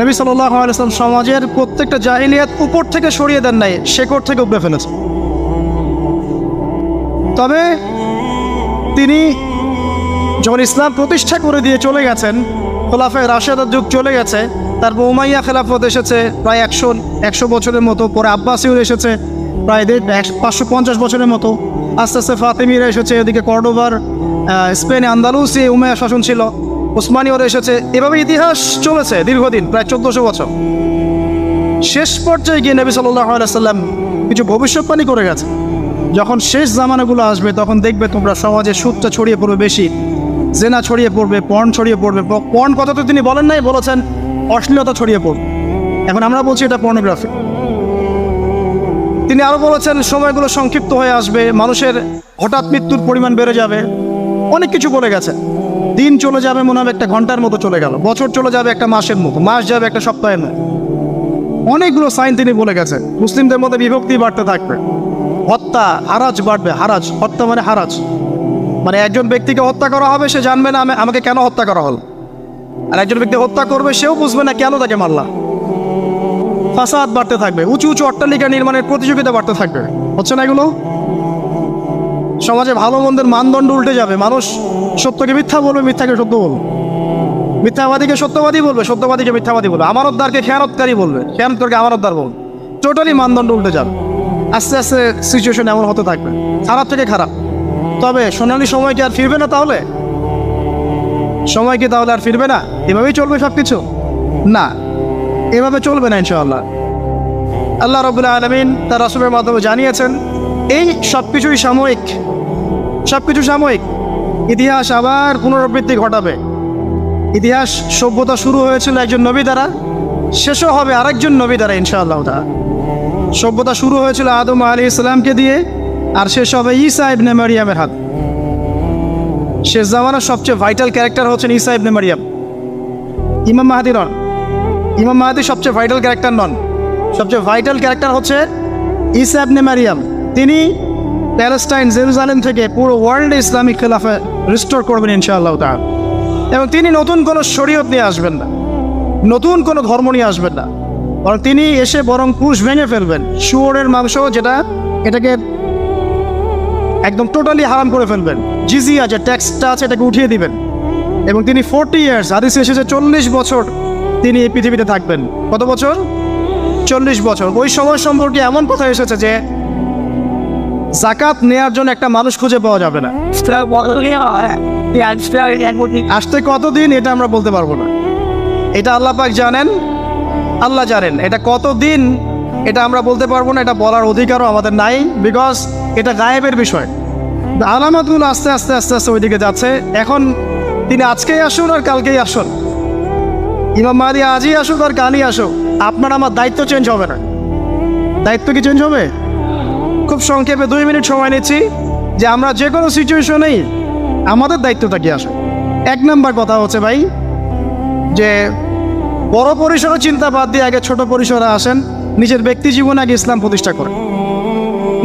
S1: নবী সাল্লাল্লাহু আলাইহি ওয়াসাল্লাম সমাজের প্রত্যেকটা জাহিলিয়াত উপর থেকে সরিয়ে দেন নাই, শেকড় থেকে উপড়ে ফেলেছেন। তবে তিনি যখন ইসলাম প্রতিষ্ঠা করে দিয়ে চলে গেছেন, খোলাফায়ে রাশেদার যুগ চলে গেছে, তারপর উমাইয়া খেলাফত এসেছে প্রায় 100 বছরের মতো, পরে আব্বাসীয়রা এসেছে প্রায় 550 বছরের মতো, আস্তে আস্তে ফাতেমিরা এসেছে, এদিকে কর্ডোবার, স্পেনে আন্দালুসি উমাইয়া শাসন ছিল, ওসমানীয়রা এসেছে। এভাবে ইতিহাস চলেছে দীর্ঘদিন, প্রায় 1400 বছর। শেষ পর্যায়ে গিয়ে নবী সাল্লাল্লাহু আলাইহি ওয়াসাল্লাম কিছু ভবিষ্যৎবাণী করে গেছে, যখন শেষ জামানাগুলো আসবে তখন দেখবে তোমরা সমাজে সুদটা ছড়িয়ে পড়বে বেশি, জেনা ছড়িয়ে পড়বে, পর্ন ছড়িয়ে পড়বে। পর্ন কথা তো তিনি বলেন নাই, বলেছেন অশ্লীলতা ছড়িয়ে পড়বে। এখন আমরা বলছি এটা পর্নোগ্রাফি। তিনি আরও বলেছেন সময়গুলো সংক্ষিপ্ত হয়ে আসবে, মানুষের হঠাৎ মৃত্যুর পরিমাণ বেড়ে যাবে, অনেক কিছু বলে গেছে। দিন চলে যাবে মনে হবে একটা ঘন্টার মতো চলে গেল, বছর চলে যাবে একটা মাসের মতো, মাস যাবে একটা সপ্তাহের মতো। অনেকগুলো সাইন তিনি বলে গেছেন। মুসলিমদের মধ্যে বিভক্তি বাড়তে থাকবে, হত্যা, হারাজ বাড়বে। হারাজ, হত্যা মানে হারাজ, মানে একজন ব্যক্তিকে হত্যা করা হবে, সে জানবে না আমাকে কেন হত্যা করা হল, আর একজন ব্যক্তি হত্যা করবে, সেও বুঝবে না কেন তাকে মারলাম। ফাসাদ বাড়তে থাকবে, উঁচু উঁচু অট্টালিকা নির্মাণের প্রতিযোগিতা বাড়তে থাকবে। হচ্ছে না এগুলো? সমাজে ভালো মন্দের মানদণ্ড উল্টে যাবে। মানুষ সত্যকে মিথ্যা বলবে, মিথ্যাকে সত্য বলবে, মিথ্যাবাদীকে সত্যবাদী বলবে, সত্যবাদীকে মিথ্যাবাদী বলবে, আমানতদারকে খেয়ানতকারী বলবে, খেয়ানতকারকে আমানতদার বলবে। টোটালি মানদণ্ড উল্টে যাবে। আস্তে আস্তে সিচুয়েশন এমন হতে থাকবে, খারাপ থেকে খারাপ। তবে সোনালি সময় কি আর ফিরবে না? তাহলে সময় কি তাহলে আর ফিরবে না? এভাবেই চলবে সব কিছু? না, এভাবে চলবে না ইনশাআল্লাহ। আল্লাহ রাব্বুল আলামিন তার রাসূলের মাধ্যমে জানিয়েছেন এই সব কিছুই সাময়িক, সব কিছু সাময়িক। ইতিহাস আবার পুনরাবৃত্তি ঘটাবে। ইতিহাস সভ্যতা শুরু হয়েছিল একজন নবী দ্বারা, শেষও হবে আরেকজন নবী দ্বারা ইনশাআল্লাহ। সভ্যতা শুরু হয়েছিল আদম আলাইহিস সালামকে দিয়ে, আর শেষ হবে ঈসা ইবনে মারিয়ামের হাত। শেষ জামানার সবচেয়ে ভাইটাল ক্যারেক্টার হচ্ছেন ঈসা ইবনে মারিয়াম। ইমাম মাহদী নন, ইমাম মাহদী সবচেয়ে ভাইটাল ক্যারেক্টার নন, সবচেয়ে ভাইটাল ক্যারেক্টার হচ্ছে ঈসা ইবনে মারিয়াম। তিনি প্যালেস্টাইন জেরুজালেম থেকে পুরো ওয়ার্ল্ডে ইসলামিক খেলাফা রিস্টোর করবেন ইনশাআল্লাহ তাআলা। এবং তিনি নতুন কোনো শরীয়ত নিয়ে আসবেন না, নতুন কোনো ধর্ম নিয়ে আসবেন না, বরং তিনি এসে বরং ক্রুশ ভেঙে ফেলবেন। শুয়োরের মাংস যেটা, এটাকে একদম টোটালি হারাম করে ফেলবেন। জিজিয়া যে ট্যাক্সটা আছে এটাকে উঠিয়ে দিবেন। এবং তিনি 40 ইয়ার্স, হাদিসে এসেছে 40 বছর তিনি এই পৃথিবীতে থাকবেন। কত বছর? 40 বছর। ওই সময় সম্পর্কে এমন কথা এসেছে যে জাকাত নেয়ার জন্য একটা মানুষ খুঁজে পাওয়া যাবে না। আসতে কতদিন এটা আমরা বলতে পারবো না, এটা আল্লাহ পাক জানেন, আল্লাহ জানেন। এটা কতদিন এটা আমরা বলতে পারবো না, এটা বলার অধিকারও আমাদের নাই, বিকজ এটা গায়েবের বিষয়। আলামতগুলো আস্তে আস্তে আস্তে আস্তে ওইদিকে যাচ্ছে। এখন তিনি আজকেই আসুন আর কালকেই আসুন, ইমাম মাহদী আজই আসুক আর কালই আসুক, আপনার আমার দায়িত্ব চেঞ্জ হবে না। দায়িত্ব কি চেঞ্জ হবে? খুব সংক্ষেপে 2 মিনিট সময় নিচ্ছি যে আমরা যে কোনো সিচুয়েশনেই আমাদের দায়িত্বটা কি আসে। 1 নম্বর কথা হচ্ছে ভাই যে বড় পরিসরে চিন্তা বাদ দিয়ে আগে ছোট পরিসরে আসেন। নিজের ব্যক্তি জীবনে আগে ইসলাম প্রতিষ্ঠা করেন,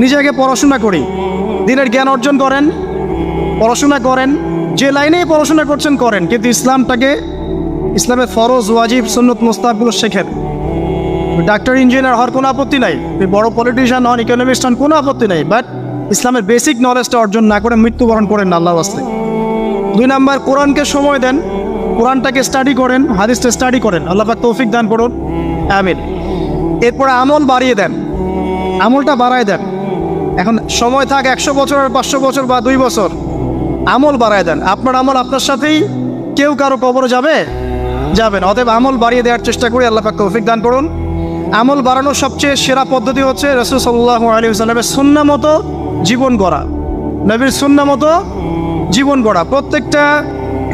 S1: নিজে আগে পড়াশোনা করি, দিনের জ্ঞান অর্জন করেন, পড়াশোনা করেন, যে লাইনেই পড়াশোনা করছেন করেন, কিন্তু ইসলামটাকে, ইসলামের ফরজ ওয়াজিব সুন্নত মুস্তাহাবগুলো শেখেন। ডাক্তার ইঞ্জিনিয়ার হওয়ার কোনো আপত্তি নাই, বড় পলিটিশিয়ান হন, ইকোনমিস্ট হন, কোনো আপত্তি নাই, বাট ইসলামের বেসিক নলেজটা অর্জন না করে মৃত্যুবরণ করেন না আল্লাহর রাস্তায়। 2 নাম্বার, কোরআনকে সময় দেন, কোরআনটাকে স্টাডি করেন, হাদিসটা স্টাডি করেন, আল্লাহ পাক তৌফিক দান করুন, আমিন। এরপরে আমল বাড়িয়ে দেন, আমলটা বাড়ায় দেন। এখন সময় থাক 100 বছর আর 500 বছর বা 2 বছর, আমল বাড়ায় দেন। আপনার আমল আপনার সাথেই, কেউ কারো কবরে যাবেন। অতএব আমল বাড়িয়ে দেওয়ার চেষ্টা করি, আল্লাহ পাক তৌফিক দান করুন। আমল বাড়ানোর সবচেয়ে সেরা পদ্ধতি হচ্ছে রাসূল সাল্লাল্লাহু আলাইহি ওয়াসাল্লামের সুন্নাহ মতো জীবন গড়া, নবীর সুন্নাহ মতো জীবন গড়া। প্রত্যেকটা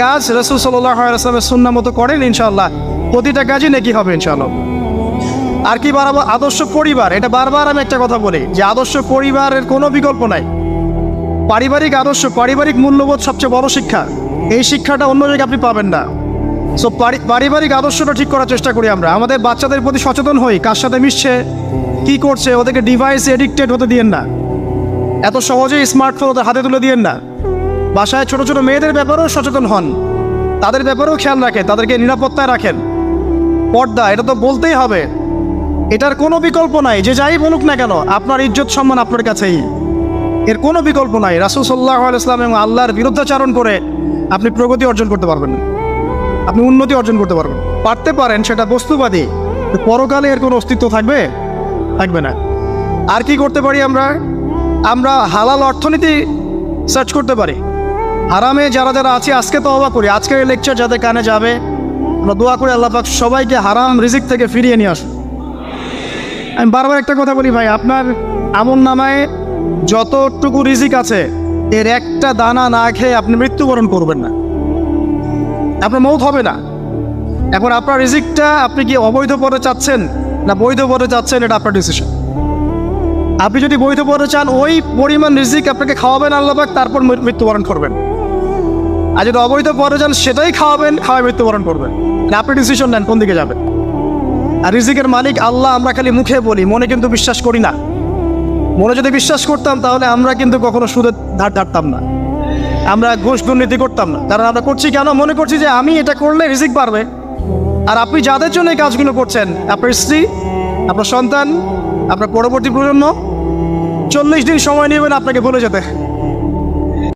S1: কাজ রাসূল সাল্লাল্লাহু আলাইহি ওয়াসাল্লামের সুন্নাহ মতো করেন, ইনশাআল্লাহ প্রতিটা কাজই নেকি হবে ইনশাআল্লাহ। আর কি বাড়াবো? আদর্শ পরিবার। এটা বারবার আমি একটা কথা বলি যে আদর্শ পরিবারের কোনো বিকল্প নাই। পারিবারিক আদর্শ, পারিবারিক মূল্যবোধ সবচেয়ে বড় শিক্ষা। এই শিক্ষাটা অন্য জায়গায় আপনি পাবেন না। সো পারিবারিক আদর্শটা ঠিক করার চেষ্টা করি আমরা। আমাদের বাচ্চাদের প্রতি সচেতন হই, কার সাথে মিশছে, কি করছে, ওদেরকে ডিভাইস এডিক্টেড হতে দিয়েন না, এত সহজেই স্মার্টফোন ওদের হাতে তুলে দিয়েন না। বাসায় ছোট ছোট মেয়েদের ব্যাপারেও সচেতন হন, তাদের ব্যাপারেও খেয়াল রাখেন, তাদেরকে নিরাপত্তায় রাখেন। পর্দা, এটা তো বলতেই হবে, এটার কোনো বিকল্প নাই। যে যাই বলুক না কেন, আপনার ইজ্জত সম্মান আপনার কাছেই, এর কোনো বিকল্প নাই। রাসূল সাল্লাল্লাহু আলাইহি ওয়াসাল্লাম এবং আল্লাহর বিরুদ্ধাচারণ করে আপনি প্রগতি অর্জন করতে পারবেন না, আপনি উন্নতি অর্জন করতে পারবেন। পারতে পারেন, সেটা বস্তুবাদী, পরকালে এর কোনো অস্তিত্ব থাকবে না। আর কি করতে পারি আমরা হালাল অর্থনীতি সার্চ করতে পারি। হারামে যারা আছে আজকে তো অবাক করি, আজকের এই লেকচার যাদের কানে যাবে, আমরা দোয়া করি আল্লাহ পাক সবাইকে হারাম রিজিক থেকে ফিরিয়ে নিয়ে আসুন। আমি বারবার একটা কথা বলি ভাই, আপনার আমল নামায় যতটুকু রিজিক আছে এর একটা দানা না খেয়ে আপনি মৃত্যুবরণ করবেন না, আপনার মৌত হবে না। এখন আপনার রিজিকটা আপনি কি অবৈধ পথে চাচ্ছেন না বৈধ পথে চাচ্ছেন, এটা আপনার ডিসিশন। আপনি যদি বৈধ পথে চান, ওই পরিমাণ রিজিক আপনাকে খাওয়াবেন আল্লাহ পাক, তারপর মৃত্যুবরণ করবেন। আর যদি অবৈধ পথে চান, সেটাই খাওয়াবেন, খাওয়ায় মৃত্যুবরণ করবেন। আপনি ডিসিশন নেন কোন দিকে যাবেন। আর রিজিকের মালিক আল্লাহ আমরা খালি মুখে বলি, মনে কিন্তু বিশ্বাস করি না। মনে যদি বিশ্বাস করতাম তাহলে আমরা কিন্তু কখনো সুদের ধার ধারতাম না, আমরা ঘুষ দুর্নীতি করতাম না। কারণ আমরা করছি কেন? মনে করছি যে আমি এটা করলে রিজিক বাড়বে। আর আপনি যাদের জন্য এই কাজগুলো করছেন, আপনার স্ত্রী, আপনার সন্তান, আপনার পরবর্তী প্রজন্ম 40 দিন সময় নেবেন আপনাকে ভুলে যেতে।